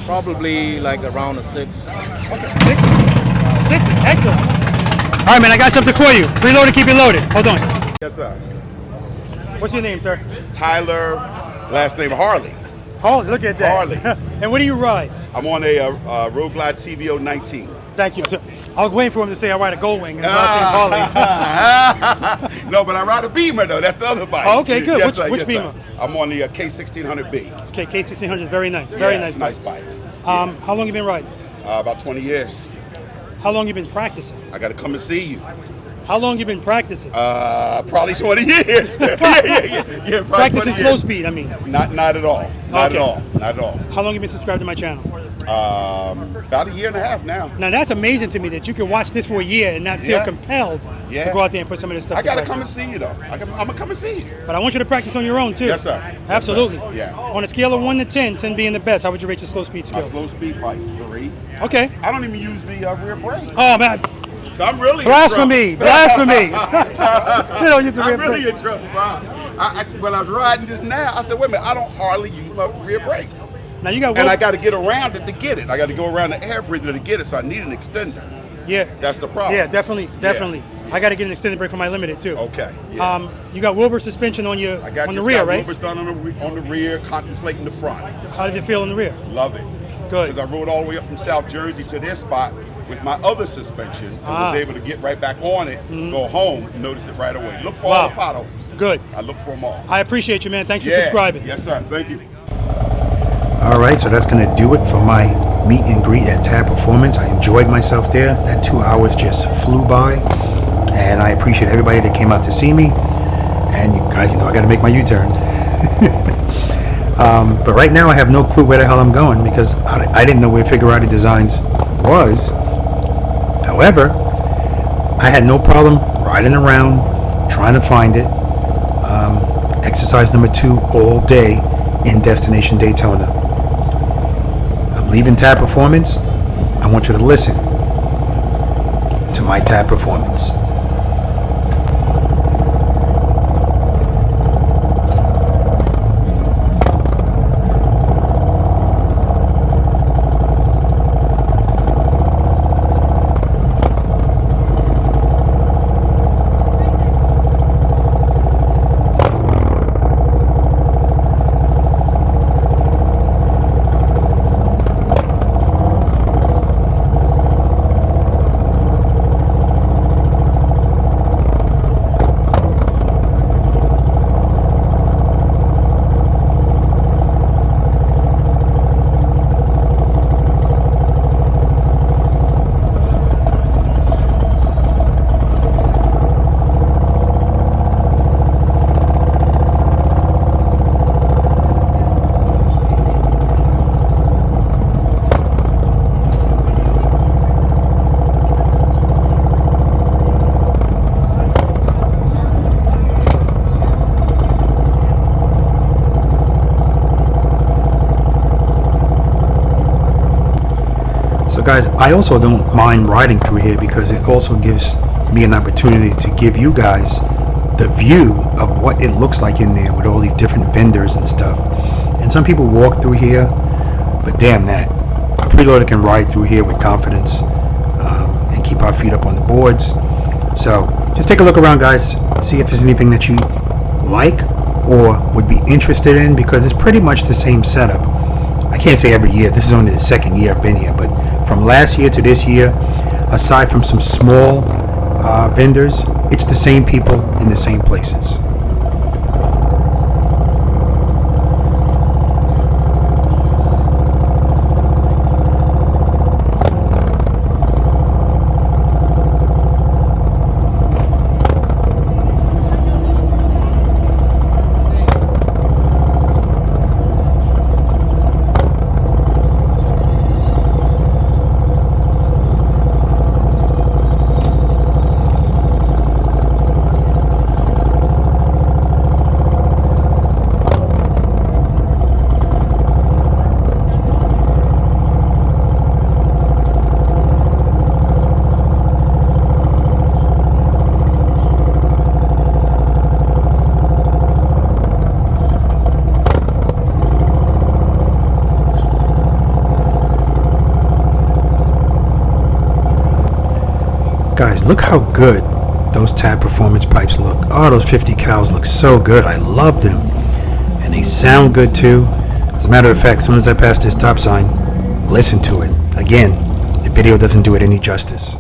probably like around a 6. Okay, 6 is excellent. All right, man, I got something for you. Preloaded, keep it loaded. Hold on. Yes, sir. What's your name, sir? Tyler, last name Harley. Harley, look at that. Harley. And what do you ride? I'm on a Road Glide CVO 19. Thank you. I was waiting for him to say I ride a Goldwing, and Harley. No, but I ride a Beamer, though. That's the other bike. Oh, okay, good. Yes, Which Beamer? I'm on the K1600B. Okay, K1600 is very nice. Very nice. Nice bike. How long you been riding? About 20 years. How long you been practicing? I got to come and see you. How long you been practicing? Probably 20 years. yeah, practicing slow speed, I mean. Not at all. Not at all. Not at all. How long you been subscribed to my channel? About a year and a half now. Now that's amazing to me that you can watch this for a year and not feel compelled to go out there and put some of this stuff. I gotta come and see you though. I'm gonna come and see you. But I want you to practice on your own too. Yes, sir. Absolutely. Yes, sir. Yeah. On a scale of 1 to 10, 10 being the best, how would you rate your slow speed skills? My slow speed probably 3. Okay. I don't even use the rear brake. Oh man. So I'm really blasphemy. Blasphemy. You don't use the rear I'm really brake. in trouble. When I was riding just now, I said, wait a minute, I don't hardly use my rear brake. Now you got. And I got to get around it to get it. I got to go around the air breather to get it, so I need an extender. Yeah. That's the problem. Yeah, definitely. Yeah. I got to get an extended brake for my Limited too. Okay. Yeah. You got Wilbur suspension on your I got on the rear, right? Wilbur's done on the rear, contemplating the front. How did it feel in the rear? Love it. Good. Because I rode all the way up from South Jersey to their spot with my other suspension and was able to get right back on it, go home, notice it right away. Look for all the potholes. Good. I look for them all. I appreciate you, man. Thanks for subscribing. Yes, sir. Thank you. All right, so that's going to do it for my meet and greet at Tab Performance. I enjoyed myself there. That 2 hours just flew by, and I appreciate everybody that came out to see me. And you guys, I got to make my U-turn. But right now I have no clue where the hell I'm going because I didn't know where Figurati Designs was. However, I had no problem riding around, trying to find it. Exercise number 2 all day in Destination Daytona. I'm leaving Tab Performance. I want you to listen to my Tab Performance. So guys, I also don't mind riding through here because it also gives me an opportunity to give you guys the view of what it looks like in there with all these different vendors and stuff. And some people walk through here, but damn that, a preloader can ride through here with confidence and keep our feet up on the boards. So just take a look around, guys, see if there's anything that you like or would be interested in, because it's pretty much the same setup. I can't say every year, this is only the second year I've been here, but from last year to this year, aside from some small vendors, it's the same people in the same places. Guys, look how good those tab performance pipes look. Oh, those 50 cals look so good. I love them. And they sound good too. As a matter of fact, as soon as I pass this stop sign, listen to it. Again, the video doesn't do it any justice.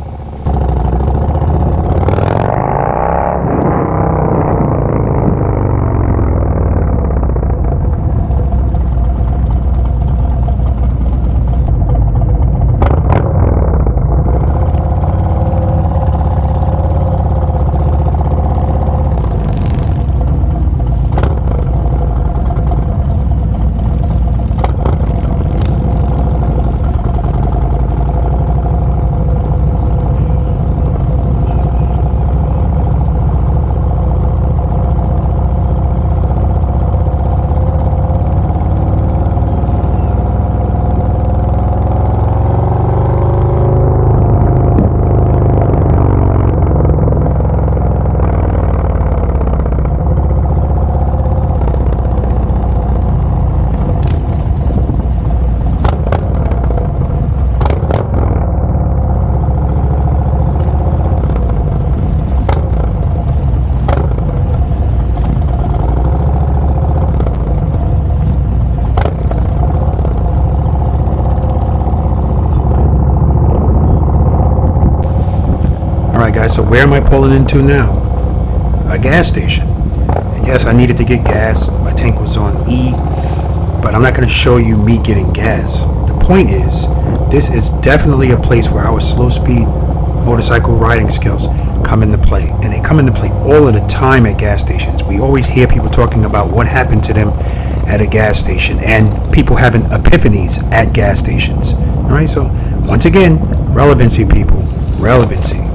Alright guys, so where am I pulling into now? A gas station. And yes, I needed to get gas. My tank was on E, but I'm not going to show you me getting gas. The point is, this is definitely a place where our slow speed motorcycle riding skills come into play. And they come into play all of the time at gas stations. We always hear people talking about what happened to them at a gas station and people having epiphanies at gas stations. Alright, so once again, relevancy people, relevancy.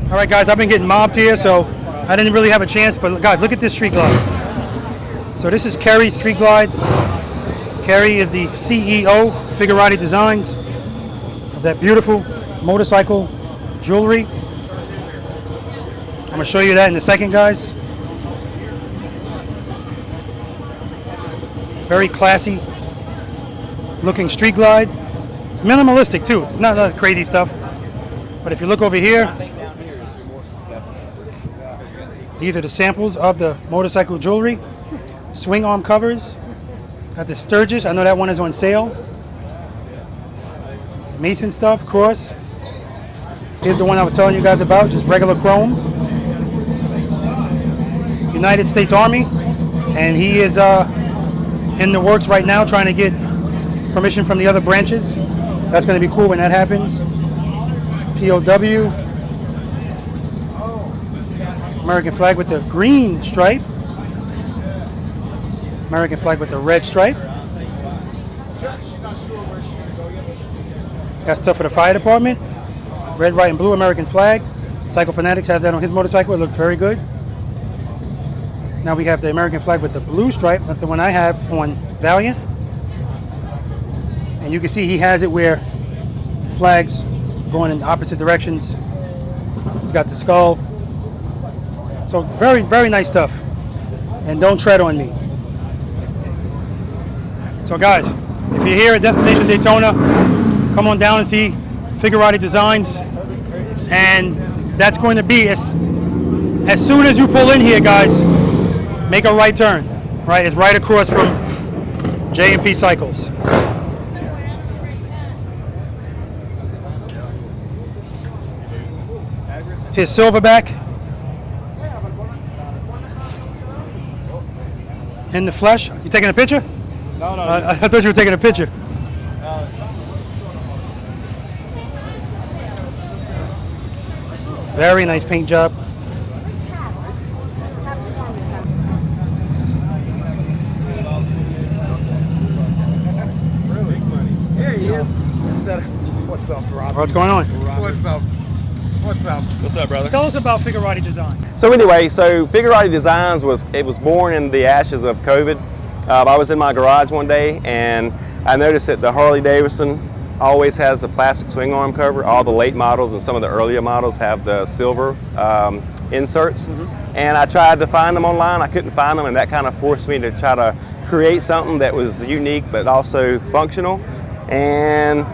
Alright guys, I've been getting mobbed here, so I didn't really have a chance, but guys, look at this street glide. So this is Kerry's street glide. Kerry is the CEO, Figurati Designs, of that beautiful motorcycle jewelry. I'm going to show you that in a second, guys. Very classy looking street glide. Minimalistic too, not crazy stuff. But if you look over here, these are the samples of the motorcycle jewelry. Swing arm covers. Got the Sturgis. I know that one is on sale. Mason stuff, cross. Here's the one I was telling you guys about, just regular chrome. United States Army. And he is in the works right now trying to get permission from the other branches. That's going to be cool when that happens. POW. American flag with the green stripe. American flag with the red stripe. Got stuff for the fire department. Red, white, and blue American flag. Cyclefanatix has that on his motorcycle. It looks very good. Now we have the American flag with the blue stripe. That's the one I have on Valiant. And you can see he has it where flags going in opposite directions. He's got the skull. So very, very nice stuff. And don't tread on me. So guys, if you're here at Destination Daytona, come on down and see Figurati Designs. And that's going to be as soon as you pull in here, guys, make a right turn. Right, it's right across from J&P Cycles. Here's Silverback. In the flesh. You taking a picture? No. I thought you were taking a picture. Very nice paint job. There he is. What's up, Rob? What's going on? What's up? What's up? What's up, brother? Tell us about Figurati Design. So anyway, Figurati Designs was born in the ashes of COVID. I was in my garage one day and I noticed that the Harley Davidson always has the plastic swing arm cover. All the late models and some of the earlier models have the silver inserts. And I tried to find them online. I couldn't find them, and that kind of forced me to try to create something that was unique but also functional. And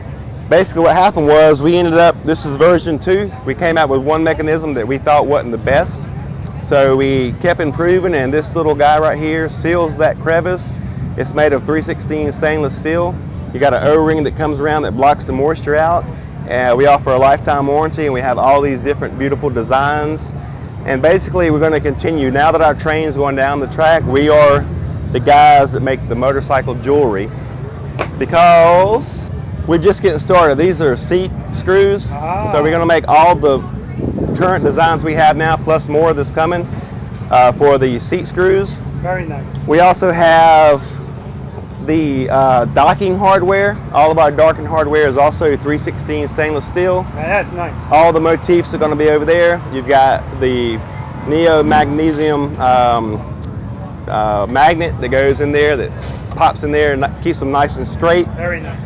basically what happened was we ended up, this is version 2. We came out with one mechanism that we thought wasn't the best. So we kept improving, and this little guy right here seals that crevice. It's made of 316 stainless steel. You got an O-ring that comes around that blocks the moisture out. We offer a lifetime warranty, and we have all these different beautiful designs. And basically we're going to continue. Now that our train's going down the track, we are the guys that make the motorcycle jewelry, because we're just getting started. These are seat screws. So we're going to make all the current designs we have now, plus more that's coming for the seat screws. Very nice. We also have the docking hardware. All of our docking hardware is also 316 stainless steel. That's nice. All the motifs are going to be over there. You've got the neo magnesium magnet that goes in there, that pops in there and keeps them nice and straight. Very nice.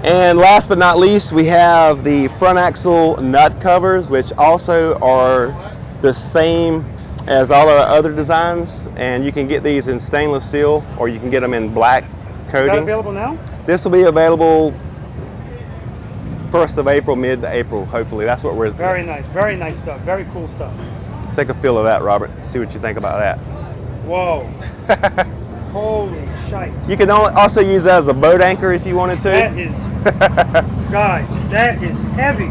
And last but not least, we have the front axle nut covers, which also are the same as all our other designs. And you can get these in stainless steel, or you can get them in black coating. Is that available now? This will be available 1st of April, mid to April, hopefully. That's what we're... Very nice stuff, very cool stuff. Take a feel of that, Robert. See what you think about that. Whoa. Holy shite. You can also use that as a boat anchor if you wanted to. That is, guys, that is heavy.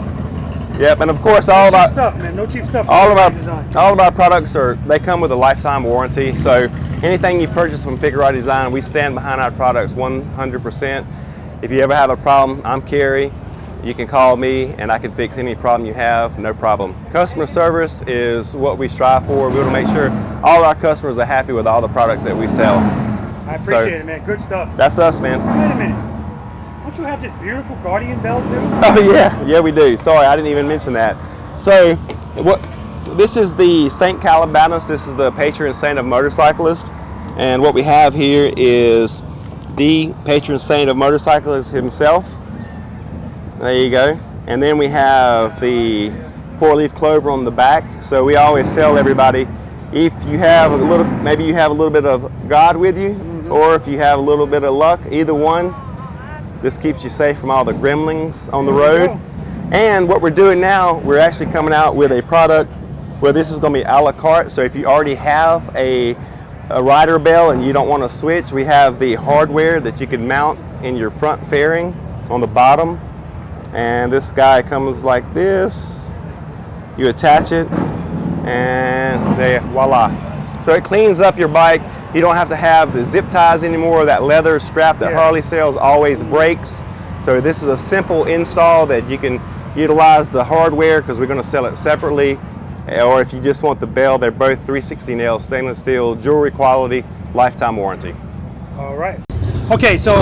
Yep, and of course No cheap stuff, man. No cheap stuff. all of our products they come with a lifetime warranty. So anything you purchase from Figurati Design, we stand behind our products 100%. If you ever have a problem, I'm Kerry. You can call me and I can fix any problem you have, no problem. Customer service is what we strive for. We want to make sure all our customers are happy with all the products that we sell. I appreciate it, man. Good stuff. That's us, man. Wait a minute. Don't you have this beautiful Guardian bell too? Oh yeah, we do. Sorry, I didn't even mention that. So, this is the Saint Calabanus. This is the patron saint of motorcyclists, and what we have here is the patron saint of motorcyclists himself. There you go. And then we have the 4-leaf clover on the back. So we always tell everybody, if you have maybe you have a little bit of God with you, or if you have a little bit of luck, either one, this keeps you safe from all the gremlins on the road. And what we're doing now, we're actually coming out with a product where this is going to be a la carte. So if you already have a rider bell and you don't want to switch, we have the hardware that you can mount in your front fairing on the bottom. And this guy comes like this. You attach it, and there, voila. So it cleans up your bike. You don't have to have the zip ties anymore. That leather strap that Harley sells always breaks. So this is a simple install that you can utilize the hardware, because we're going to sell it separately. Or if you just want the bell, they're both 316L stainless steel, jewelry quality, lifetime warranty. All right. Okay, so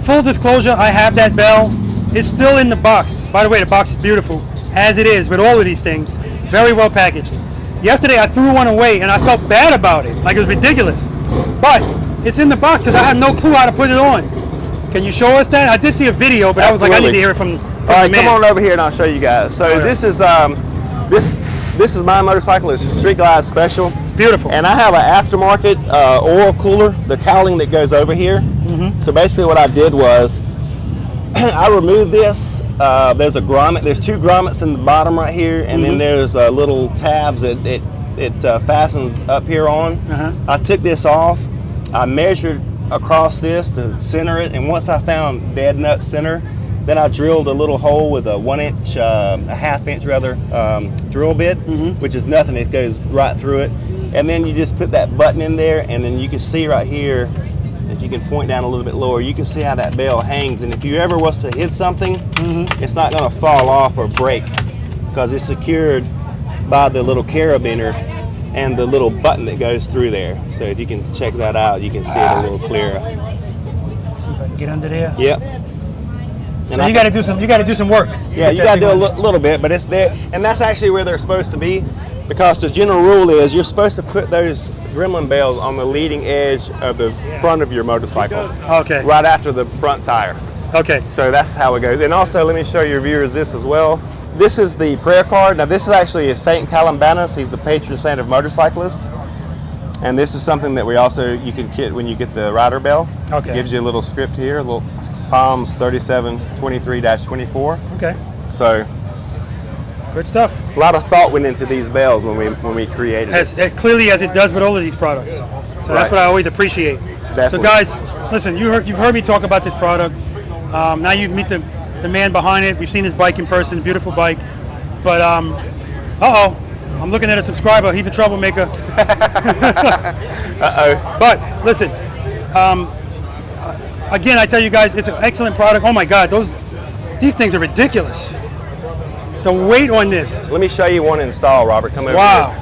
full disclosure, I have that bell. It's still in the box. By the way, the box is beautiful, as it is with all of these things. Very well packaged. Yesterday, I threw one away, and I felt bad about it. Like it was ridiculous. But it's in the box because I have no clue how to put it on. Can you show us that? I did see a video, but Absolutely. I was like, I need to hear it from all right, the man. Come on over here and I'll show you guys. So this is this is my motorcycle. It's a Street Glide Special. It's beautiful. And I have an aftermarket oil cooler, the cowling that goes over here. So basically what I did was I removed this. There's a grommet. There's 2 grommets in the bottom right here, and then there's little tabs that fastens up here on. I took this off. I measured across this to center it, and once I found dead nut center, then I drilled a little hole with a 1 inch, a ½ inch rather, drill bit, which is nothing. It goes right through it. And then you just put that button in there, and then you can see right here, if you can point down a little bit lower, you can see how that bell hangs. And if you ever was to hit something, it's not going to fall off or break because it's secured by the little carabiner and the little button that goes through there. So if you can check that out, you can see it a little clearer. See if I can get under there. Yep. So you got to do some. You got to do some work. Yeah, you got to do a little bit, but it's there, and that's actually where they're supposed to be, because the general rule is you're supposed to put those gremlin bells on the leading edge of the front of your motorcycle. Okay. Right after the front tire. Okay. So that's how it goes. And also, let me show your viewers this as well. This is the prayer card. Now, this is actually a Saint Columbanus. He's the patron saint of motorcyclists. And this is something that you can get when you get the rider bell. Okay. It gives you a little script here, a little Palms 3723-24. Okay. So good stuff. A lot of thought went into these bells when we created it. Clearly, as it does with all of these products. So that's what I always appreciate. Definitely. So guys, listen, you've heard me talk about this product. Now you meet the man behind it. We've seen his bike in person, beautiful bike. But I'm looking at a subscriber. He's a troublemaker. But listen, again, I tell you guys, it's an excellent product. Oh my God, these things are ridiculous. The weight on this. Let me show you one install, Robert. Come over here. Wow.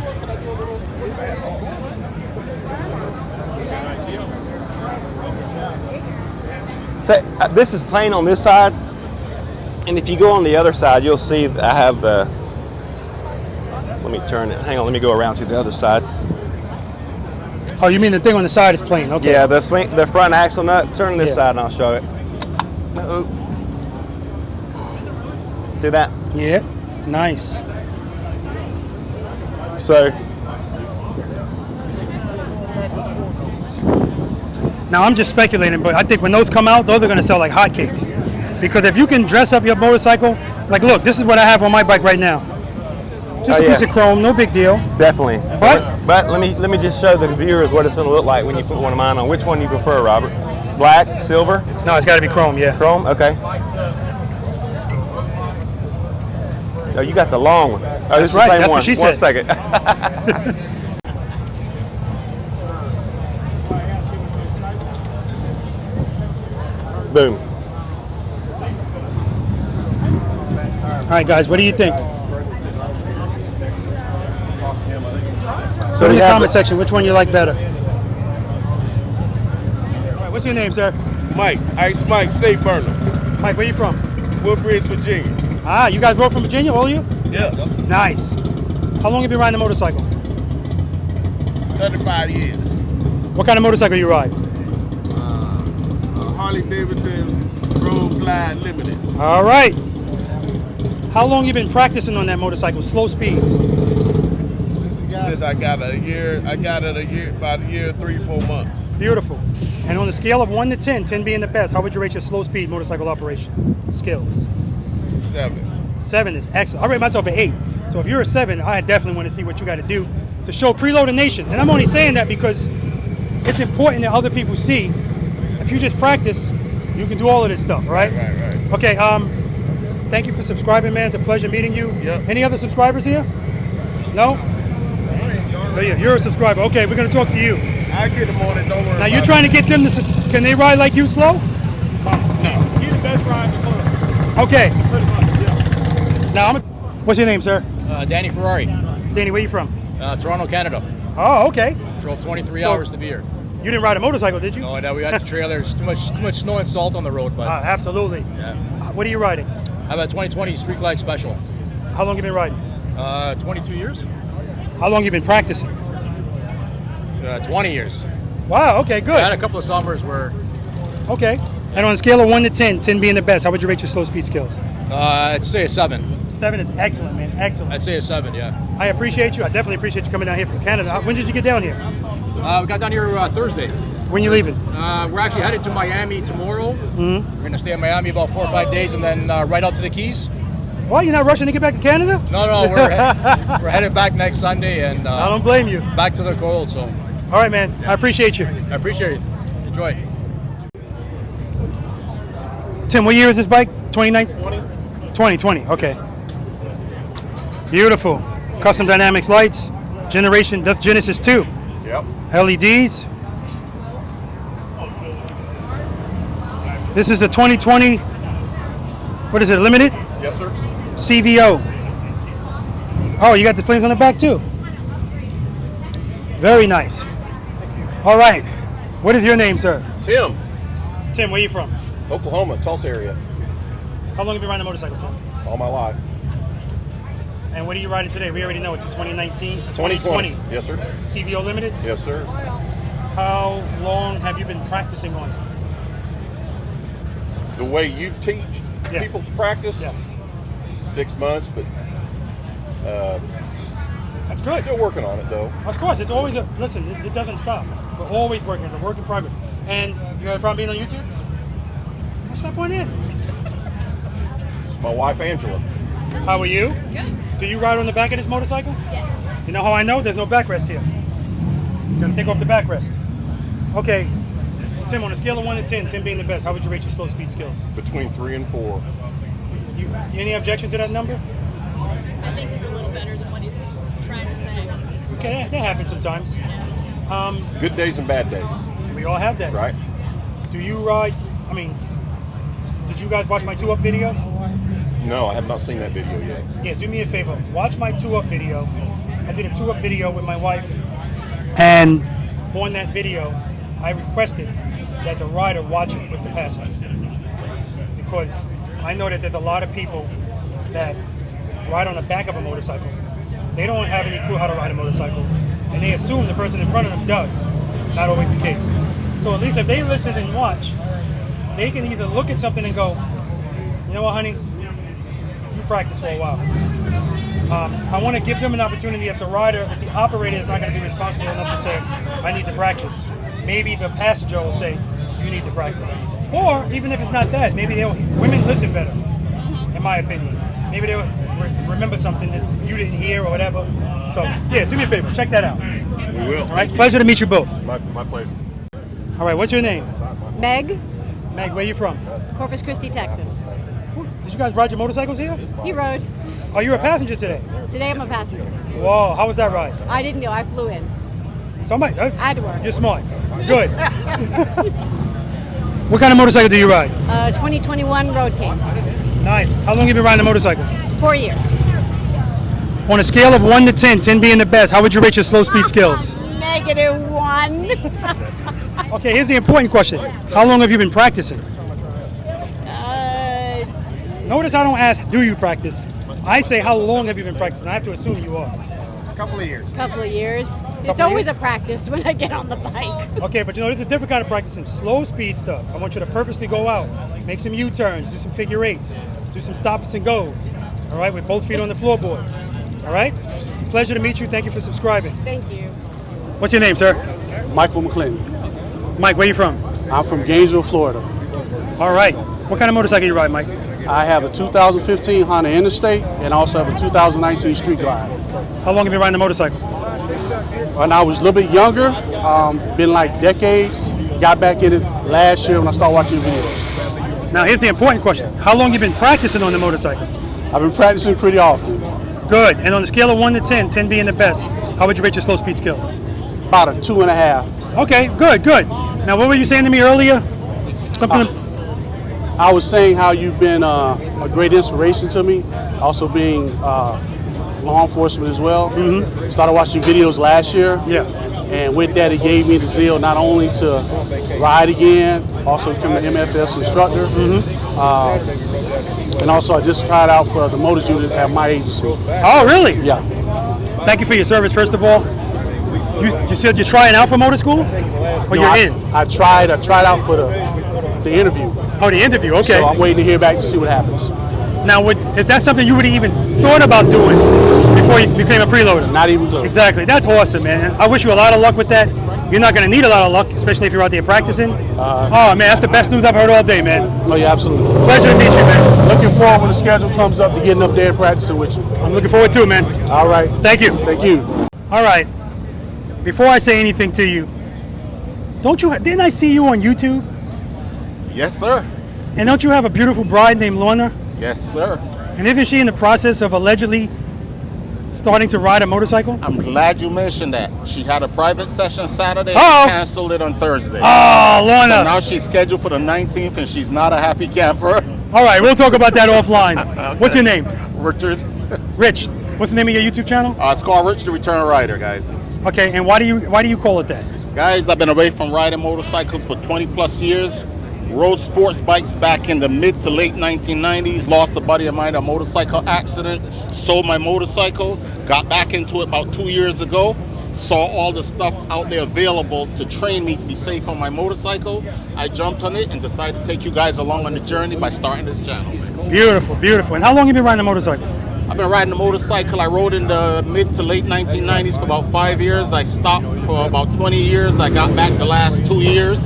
So this is plain on this side, and if you go on the other side, you'll see that I have the. Let me turn it. Hang on. Let me go around to the other side. Oh, you mean the thing on the side is plain? Okay. Yeah, the front axle nut. Turn this side, and I'll show it. See that? Yeah. Nice. So. Now I'm just speculating, but I think when those come out, those are going to sell like hotcakes. Because if you can dress up your motorcycle, like look, this is what I have on my bike right now. Just a piece of chrome, no big deal. Definitely. But let me just show the viewers what it's going to look like when you put one of mine on. Which one do you prefer, Robert? Black, silver? No, it's got to be chrome. Yeah. Chrome. Okay. Oh, you got the long one. Oh, this is the same That's one. What she said. 1 second. Boom. All right, guys, what do you think? So in the comment section, which one you like better? All right, what's your name, sir? Mike, Ice Mike, State Burners. Mike, where you from? Woodbridge, Virginia. Ah, you guys rode from Virginia, all of you? Yeah. Nice. How long have you been riding a motorcycle? 35 years. What kind of motorcycle you ride? Harley Davidson Road Glide Limited. All right. How long you been practicing on that motorcycle? Slow speeds? Since I got it about a year, 3-4 months. Beautiful. And on a scale of 1 to 10, 10 being the best, how would you rate your slow speed motorcycle operation skills? 7. 7 is excellent. I rate myself an 8. So if you're a 7, I definitely want to see what you got to do to show Preloader Nation. And I'm only saying that because it's important that other people see. If you just practice, you can do all of this stuff, right? Right. Okay. Thank you for subscribing, man. It's a pleasure meeting you. Yep. Any other subscribers here? No? Oh, yeah, you're a subscriber. Okay, we're going to talk to you. I get them on it. Don't worry. Now you're trying to get them to. Can they ride like you slow? No. He's the best rider in the club. Okay. Now, what's your name, sir? Danny Ferrari. Danny, where you from? Toronto, Canada. Oh, okay. Drove 23 hours to be here. You didn't ride a motorcycle, did you? No, we had the trailers. Too much snow and salt on the road, but. Absolutely. Yeah. What are you riding? I have a 2020 Street Glide Special. How long you been riding? 22 years. How long you been practicing? 20 years. Wow. Okay. Good. I had a couple of summers where. Okay. And on a scale of 1 to 10, 10 being the best, how would you rate your slow speed skills? I'd say a 7. 7 is excellent, man. Excellent. I'd say a 7, yeah. I appreciate you. I definitely appreciate you coming down here from Canada. When did you get down here? We got down here Thursday. When you leaving? We're actually headed to Miami tomorrow. Mm-hmm. We're going to stay in Miami about 4 or 5 days and then right out to the Keys. What? You're not rushing to get back to Canada? No, we're headed back next Sunday, and I don't blame you. Back to the cold. So. All right, man. I appreciate you. I appreciate it. Enjoy. Tim, what year is this bike? 2019? 2020. Okay. Beautiful. Custom Dynamics lights. Generation. That's Genesis 2. Yep. LEDs. This is the 2020. What is it? Limited? Yes, sir. CVO. Oh, you got the flames on the back too. Very nice. All right. What is your name, sir? Tim. Tim, where are you from? Oklahoma, Tulsa area. How long have you been riding a motorcycle, Tim? All my life. And what are you riding today? We already know it's a 2019, 2020. Yes, sir. CVO Limited? Yes, sir. How long have you been practicing on it? The way you teach people to practice? Yes. 6 months, but that's good. Still working on it, though. Of course, it's always listen, it doesn't stop. We're always working. It's a work in progress. And you have a problem being on YouTube? Step on in. My wife, Angela. How are you? Good. Do you ride on the back of this motorcycle? Yes. You know how I know? There's no backrest here. You gotta take off the backrest. Okay, Tim, on a scale of 1 to 10, 10 being the best, how would you rate your slow speed skills? Between 3 and 4. You any objection to that number? I think he's a little better than what he's trying to say. Okay, that happens sometimes. Good days and bad days. We all have that. Right. Do you ride, did you guys watch my 2-up video? No, I have not seen that video yet. Yeah, do me a favor. Watch my 2-up video. I did a 2-up video with my wife. And on that video, I requested that the rider watch it with the passenger. Because I know that there's a lot of people that ride on the back of a motorcycle. They don't have any clue how to ride a motorcycle. And they assume the person in front of them does. Not always the case. So at least if they listen and watch, they can either look at something and go, you know what, honey? You practice for a while. I want to give them an opportunity if the operator is not going to be responsible enough to say, I need to practice. Maybe the passenger will say, you need to practice. Or even if it's not that, maybe women listen better, in my opinion. Maybe they'll remember something that you didn't hear or whatever. So yeah, do me a favor, check that out. We will. All right, pleasure to meet you both. My pleasure. All right, what's your name? Meg. Meg, where you from? Corpus Christi, Texas. Did you guys ride your motorcycles here? He rode. Oh, you were a passenger today? Today I'm a passenger. Whoa, how was that ride? I didn't go, I flew in. Somebody? I had to work. You're smart. Good. What kind of motorcycle do you ride? 2021 Road King. Nice. How long have you been riding a motorcycle? 4 years. On a scale of 1 to 10, 10 being the best, how would you rate your slow speed skills? -1. Okay, here's the important question. How long have you been practicing? Notice I don't ask, do you practice? I say, how long have you been practicing? I have to assume you are. Couple of years. It's always a practice when I get on the bike. Okay, but there's a different kind of practicing. Slow speed stuff. I want you to purposely go out, make some U-turns, do some figure eights, do some stops and goes. All right, with both feet on the floorboards. All right? Pleasure to meet you. Thank you for subscribing. Thank you. What's your name, sir? Michael McClinton. Mike, where you from? I'm from Gainesville, Florida. All right. What kind of motorcycle you ride, Mike? I have a 2015 Honda Interstate and also have a 2019 Street Glide. How long have you been riding a motorcycle? When I was a little bit younger, been like decades. Got back in it last year when I started watching videos. Now here's the important question. How long have you been practicing on the motorcycle? I've been practicing pretty often. Good. And on a scale of 1 to 10, 10 being the best, how would you rate your slow speed skills? About a 2.5. Okay, good. Now what were you saying to me earlier? Something. I was saying how you've been a great inspiration to me, also being law enforcement as well. Mm-hmm. Started watching videos last year. Yeah. And with that, it gave me the zeal not only to ride again, also become an MFS instructor. Mm-hmm. And also I just tried out for the motor unit at my agency. Oh, really? Yeah. Thank you for your service, first of all. You said you're trying out for motor school? Or you're in? I tried out for the interview. Oh, the interview, okay. So I'm waiting to hear back to see what happens. Now, if that's something you would have even thought about doing before you became a preloader? Not even close. Exactly. That's awesome, man. I wish you a lot of luck with that. You're not going to need a lot of luck, especially if you're out there practicing. Oh, man, that's the best news I've heard all day, man. Oh, yeah, absolutely. Pleasure to meet you, man. Looking forward when the schedule comes up to getting up there and practicing with you. I'm looking forward to it, man. All right. Thank you. Thank you. All right. Before I say anything to you, didn't I see you on YouTube? Yes, sir. And don't you have a beautiful bride named Lorna? Yes, sir. And isn't she in the process of allegedly starting to ride a motorcycle? I'm glad you mentioned that. She had a private session Saturday Uh-oh. and canceled it on Thursday. Oh, Lorna. So now she's scheduled for the 19th and she's not a happy camper. All right, we'll talk about that offline. Okay. What's your name? Richard. Rich. What's the name of your YouTube channel? It's called Rich the Return Rider, guys. Okay, and why do you call it that? Guys, I've been away from riding motorcycles for 20 plus years. Rode sports bikes back in the mid to late 1990s. Lost a buddy of mine in a motorcycle accident. Sold my motorcycle. Got back into it about 2 years ago. Saw all the stuff out there available to train me to be safe on my motorcycle. I jumped on it and decided to take you guys along on the journey by starting this channel. Beautiful, beautiful. And how long have you been riding a motorcycle? I've been riding a motorcycle. I rode in the mid to late 1990s for about 5 years. I stopped for about 20 years. I got back the last 2 years.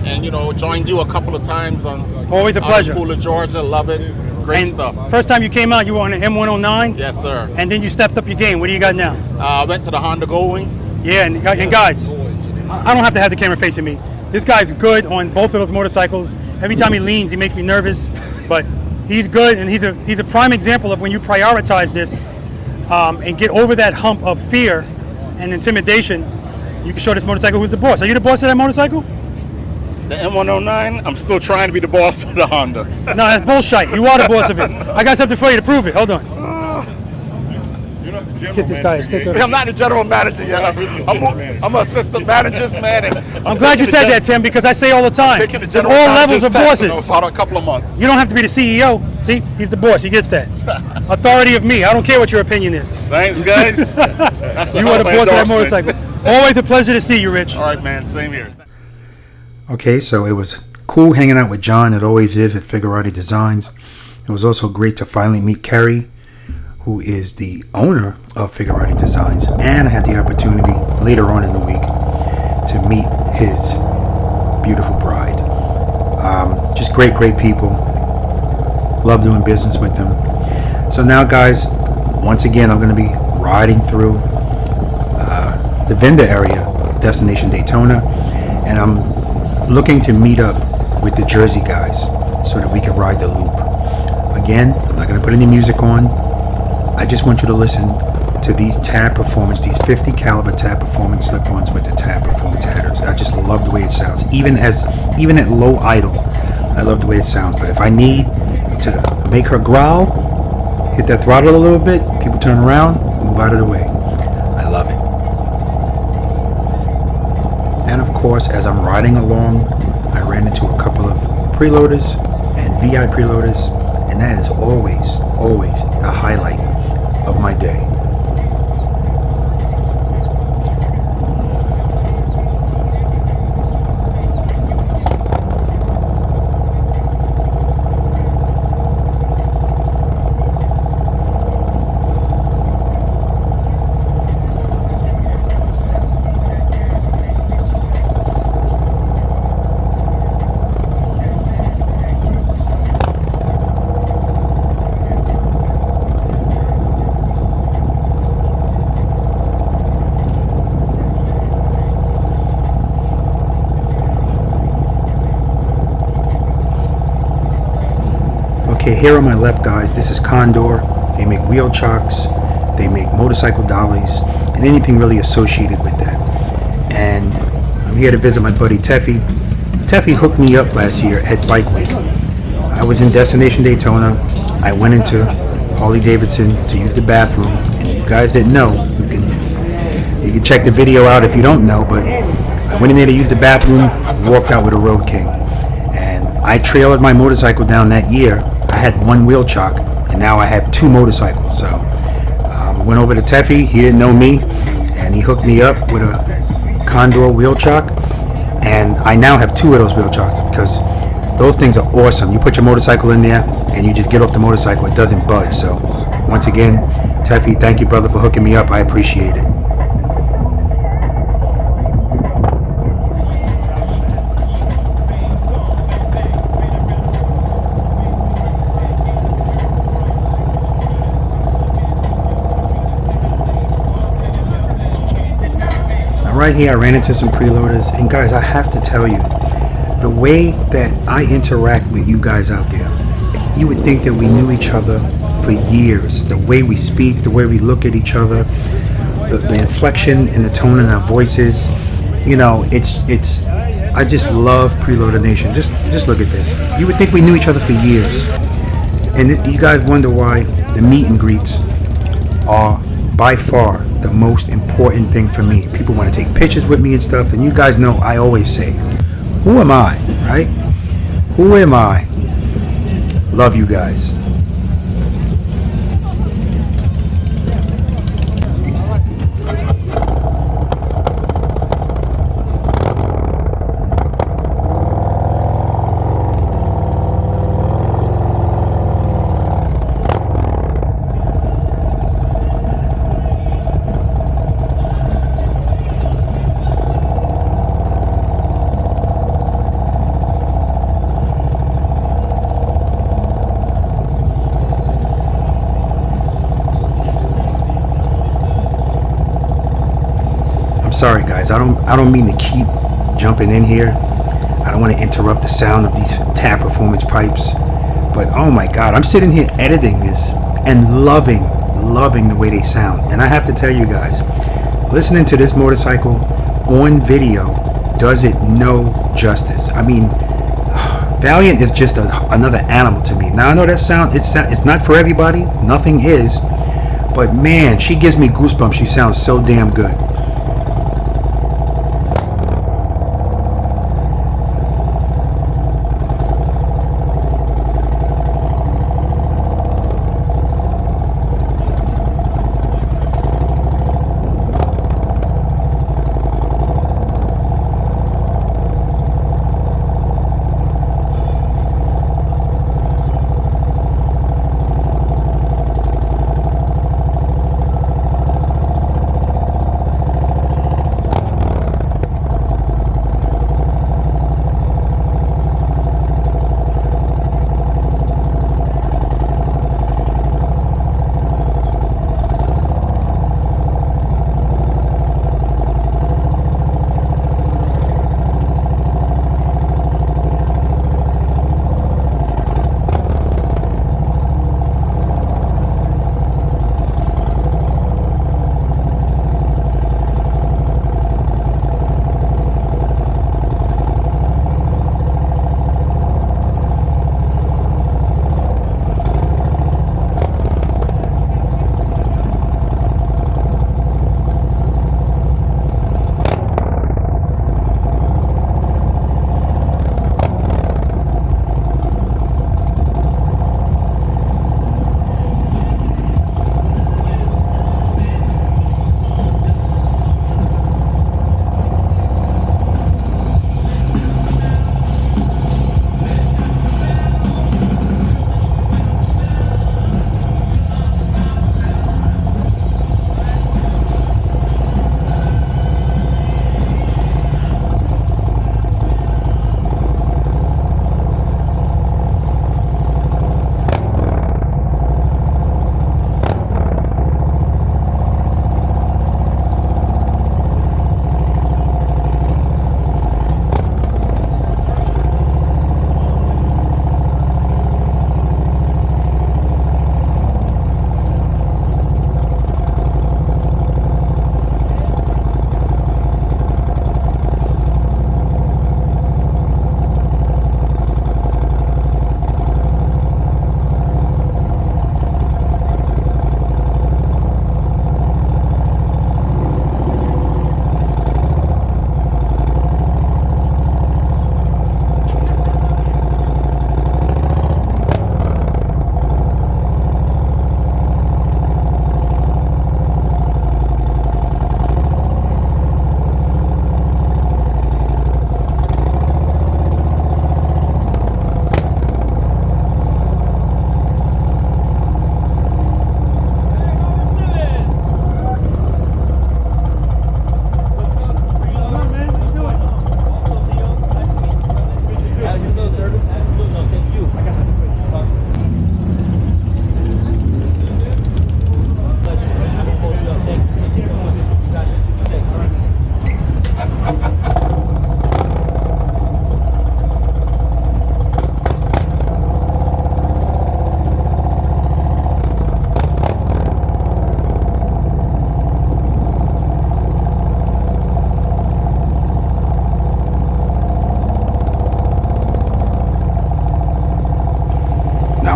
And, you know, joined you a couple of times on Always a pleasure. Pool of Georgia. Love it. Great And stuff. First time you came out, you were on an M109? Yes, sir. And then you stepped up your game. What do you got now? I went to the Honda Going. Yeah, and guys, I don't have to have the camera facing me. This guy's good on both of those motorcycles. Every time he leans, he makes me nervous. But he's good, and he's a prime example of when you prioritize this and get over that hump of fear and intimidation, you can show this motorcycle who's the boss. Are you the boss of that motorcycle? The M109, I'm still trying to be the boss of the Honda. No, that's bullshit. You are the boss of it. I got something for you to prove it. Hold on. You're not the general Get this guy a sticker. I'm not the general manager yet. I'm an assistant manager's man. And I'm glad you said that, Tim, because I say all the time. Taking the There's general all levels manager's of test in bosses. about a couple of months. You don't have to be the CEO. See, he's the boss. He gets that. Authority of me. I don't care what your opinion is. Thanks, guys. That's You are the boss of that motorcycle. Always a pleasure to see you, Rich. All right, man. Same here. Okay, so it was cool hanging out with John. It always is at Figurati Designs. It was also great to finally meet Kerry, who is the owner of Figurati Designs, and I had the opportunity later on in the week to meet his beautiful bride. Just great people. Love doing business with them. So now, guys, once again, I'm going to be riding through the vendor area, Destination Daytona, and I'm looking to meet up with the Jersey guys so that we can ride the loop. Again, I'm not going to put any music on. I just want you to listen to these Tab Performance, these 50 caliber Tab Performance slip-ons with the Tab Performance headers. I just love the way it sounds. Even at low idle, I love the way it sounds. But if I need to make her growl, hit that throttle a little bit, people turn around, move out of the way. I love it. And of course, as I'm riding along, I ran into a couple of Preloaders and V.I.Preloaders, and that is always the highlight of my day. Okay, here on my left, guys, this is Condor. They make wheel chocks, they make motorcycle dollies, and anything really associated with that. And I'm here to visit my buddy Teffy. Teffy hooked me up last year at Bike Week. I was in Destination Daytona. I went into Harley Davidson to use the bathroom, and you guys didn't know. You can check the video out if you don't know, but I went in there to use the bathroom, walked out with a Road King. And I trailered my motorcycle down that year. I had one wheel chock, and now I have two motorcycles. So I went over to Teffy. He didn't know me, and he hooked me up with a Condor wheel chock. And I now have two of those wheel chocks because those things are awesome. You put your motorcycle in there, and you just get off the motorcycle. It doesn't budge. So once again, Teffy, thank you, brother, for hooking me up. I appreciate it. right here, I ran into some preloaders, and guys, I have to tell you, the way that I interact with you guys out there, you would think that we knew each other for years. The way we speak, the way we look at each other, the inflection and the tone in our voices, you know, it's. I just love Preloader Nation. Just look at this. You would think we knew each other for years, and you guys wonder why the meet and greets are by far the most important thing for me. People want to take pictures with me and stuff, and you guys know I always say, who am I, right? Who am I? Love you guys. Sorry guys, I don't mean to keep jumping in here. I don't want to interrupt the sound of these tab performance pipes, but oh my god, I'm sitting here editing this and loving the way they sound. And I have to tell you guys, listening to this motorcycle on video does it no justice. I mean, Valiant is just another animal to me. Now I know that sound, it's not for everybody, nothing is, but man, she gives me goosebumps. She sounds so damn good.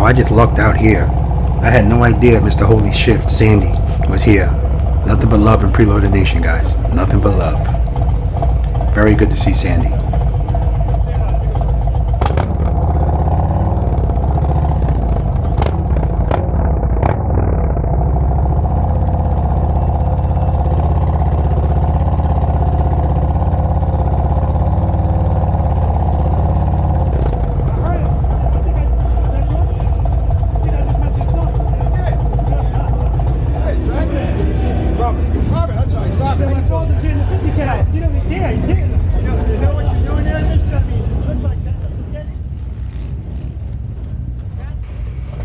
Wow, I just lucked out here. I had no idea Mr. Holy Shift, Sandy, was here. Nothing but love in Preloader Nation, guys. Nothing but love. Very good to see Sandy.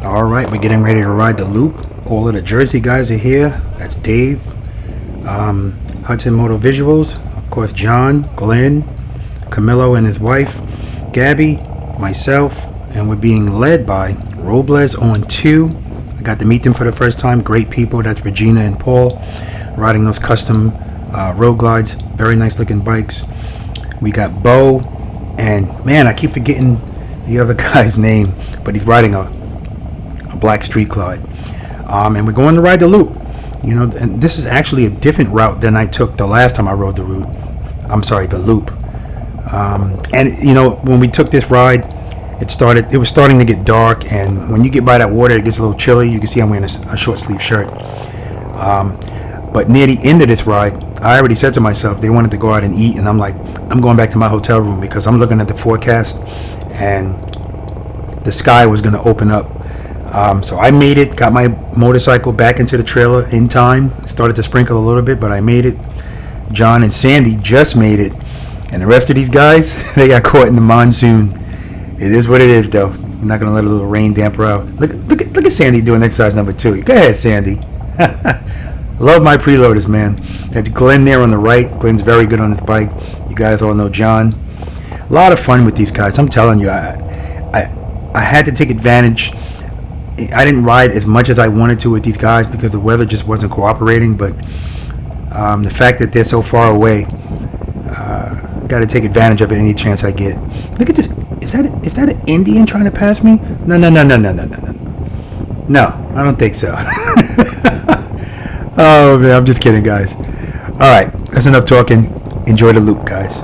Alright, we're getting ready to ride the loop. All of the Jersey guys are here. That's Dave, Hudson Moto Visuals, of course John, Glenn, Camilo and his wife, Gabby, myself, and we're being led by Robles on 2. I got to meet them for the first time. Great people. That's Regina and Paul riding those custom road glides. Very nice looking bikes. We got Bo, and man, I keep forgetting the other guy's name, but he's riding a black street glide. And we're going to ride the loop. You know, and this is actually a different route than I took the last time I rode the route. I'm sorry, the loop. And you know, when we took this ride, it was starting to get dark, and when you get by that water, it gets a little chilly. You can see I'm wearing a short sleeve shirt. But near the end of this ride, I already said to myself they wanted to go out and eat, and I'm like, I'm going back to my hotel room because I'm looking at the forecast, and the sky was going to open up. So I made it, got my motorcycle back into the trailer in time. Started to sprinkle a little bit, but I made it. John and Sandy just made it, and the rest of these guys, they got caught in the monsoon. It is what it is, though. I'm not gonna let a little rain damper out. Look at Sandy doing exercise number 2. Go ahead, Sandy. Love my preloaders, man. That's Glenn there on the right. Glenn's very good on his bike. You guys all know John. A lot of fun with these guys. I'm telling you, I had to take advantage. I didn't ride as much as I wanted to with these guys because the weather just wasn't cooperating, but the fact that they're so far away, got to take advantage of it any chance I get. Look at this. Is that an Indian trying to pass me? No. No, I don't think so. Oh man, I'm just kidding, guys. All right, that's enough talking. Enjoy the loop, guys.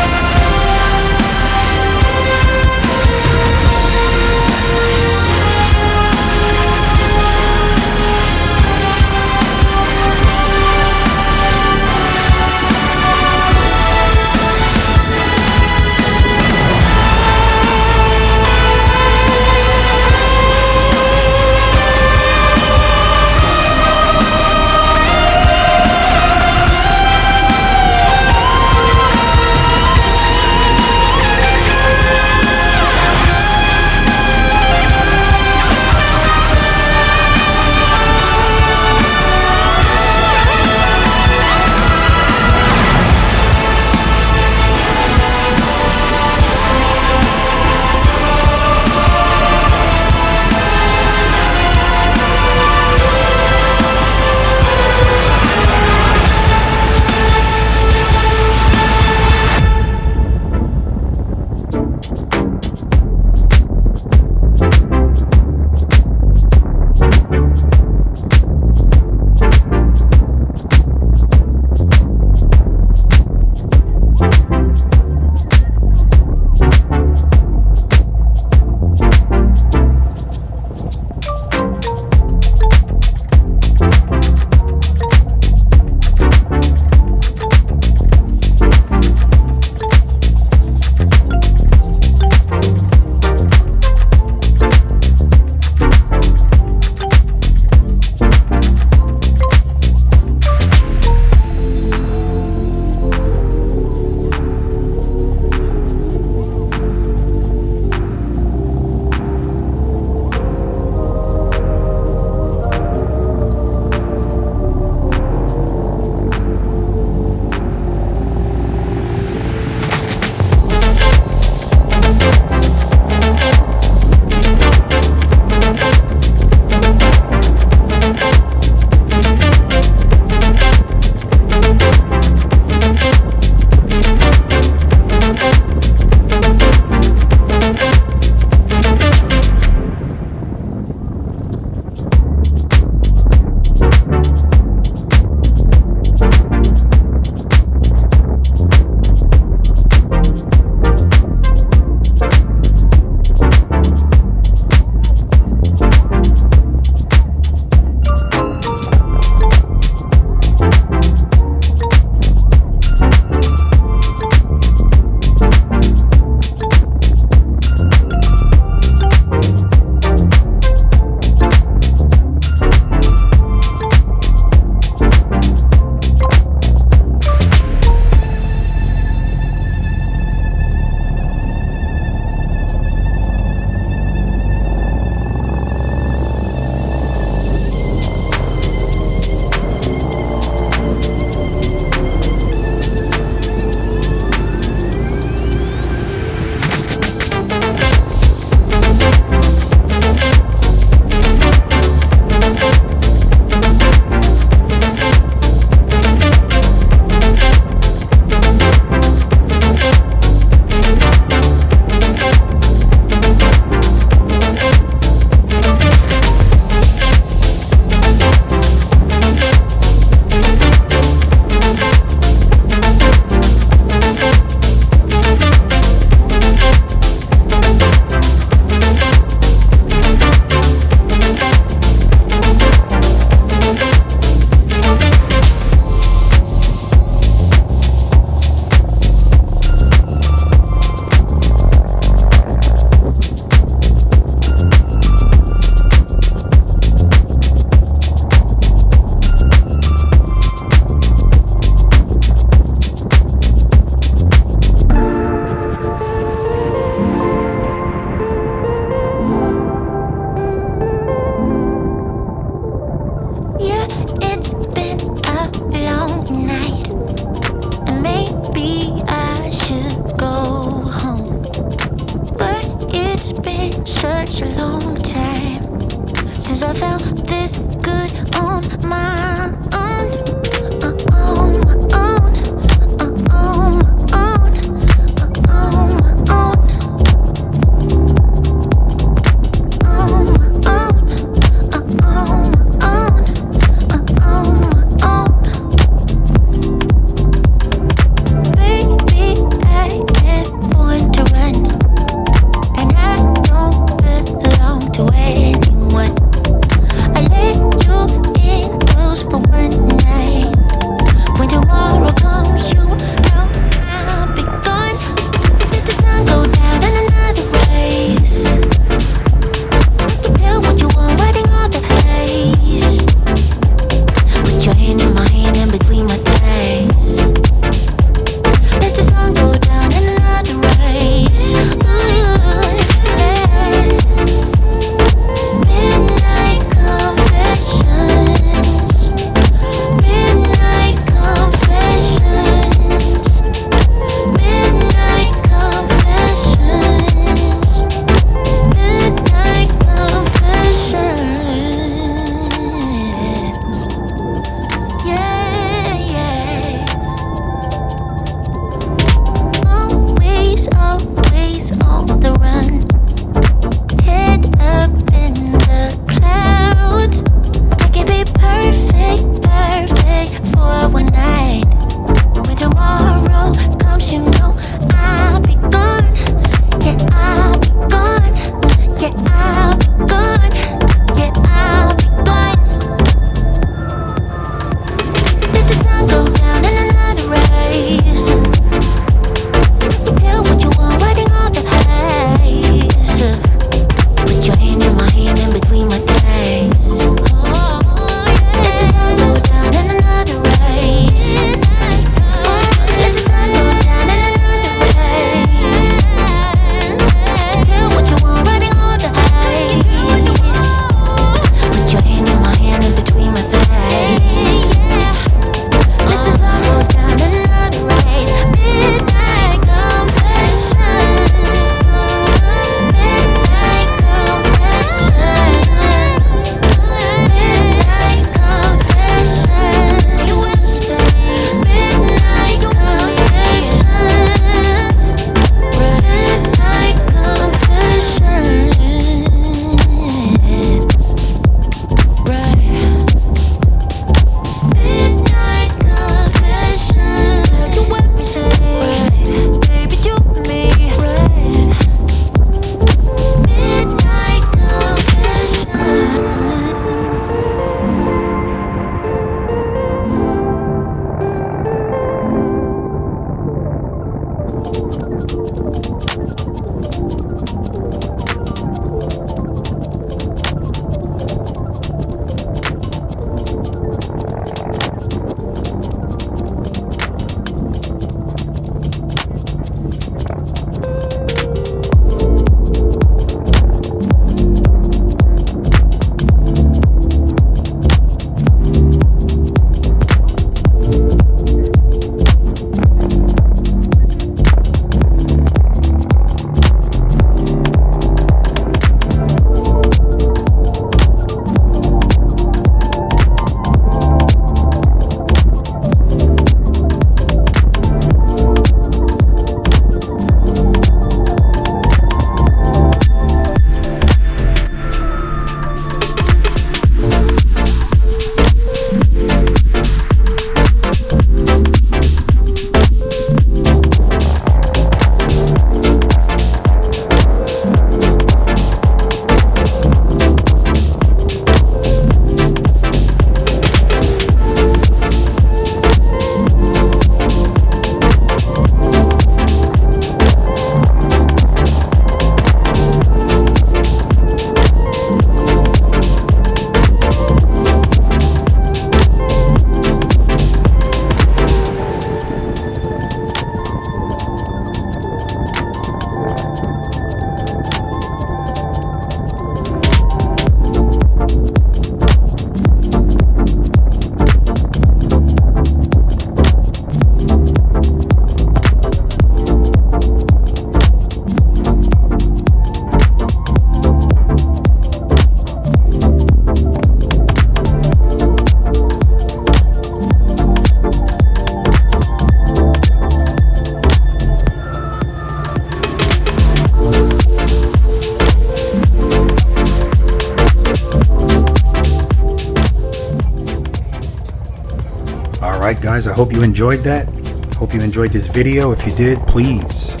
right, guys, I hope you enjoyed that. Hope you enjoyed this video. If you did, please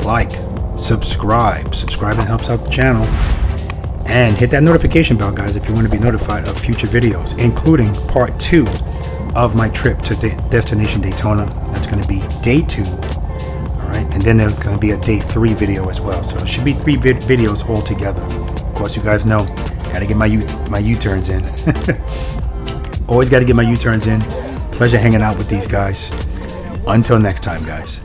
like, subscribe. Subscribing helps out the channel. And hit that notification bell, guys, if you want to be notified of future videos, including part 2 of my trip to Destination Daytona. That's going to be day 2. All right, and then there's going to be a day 3 video as well. So it should be 3 videos all together. Of course, you guys know, got to get my U-turns in. Always got to get my U-turns in. Pleasure hanging out with these guys. Until next time, guys.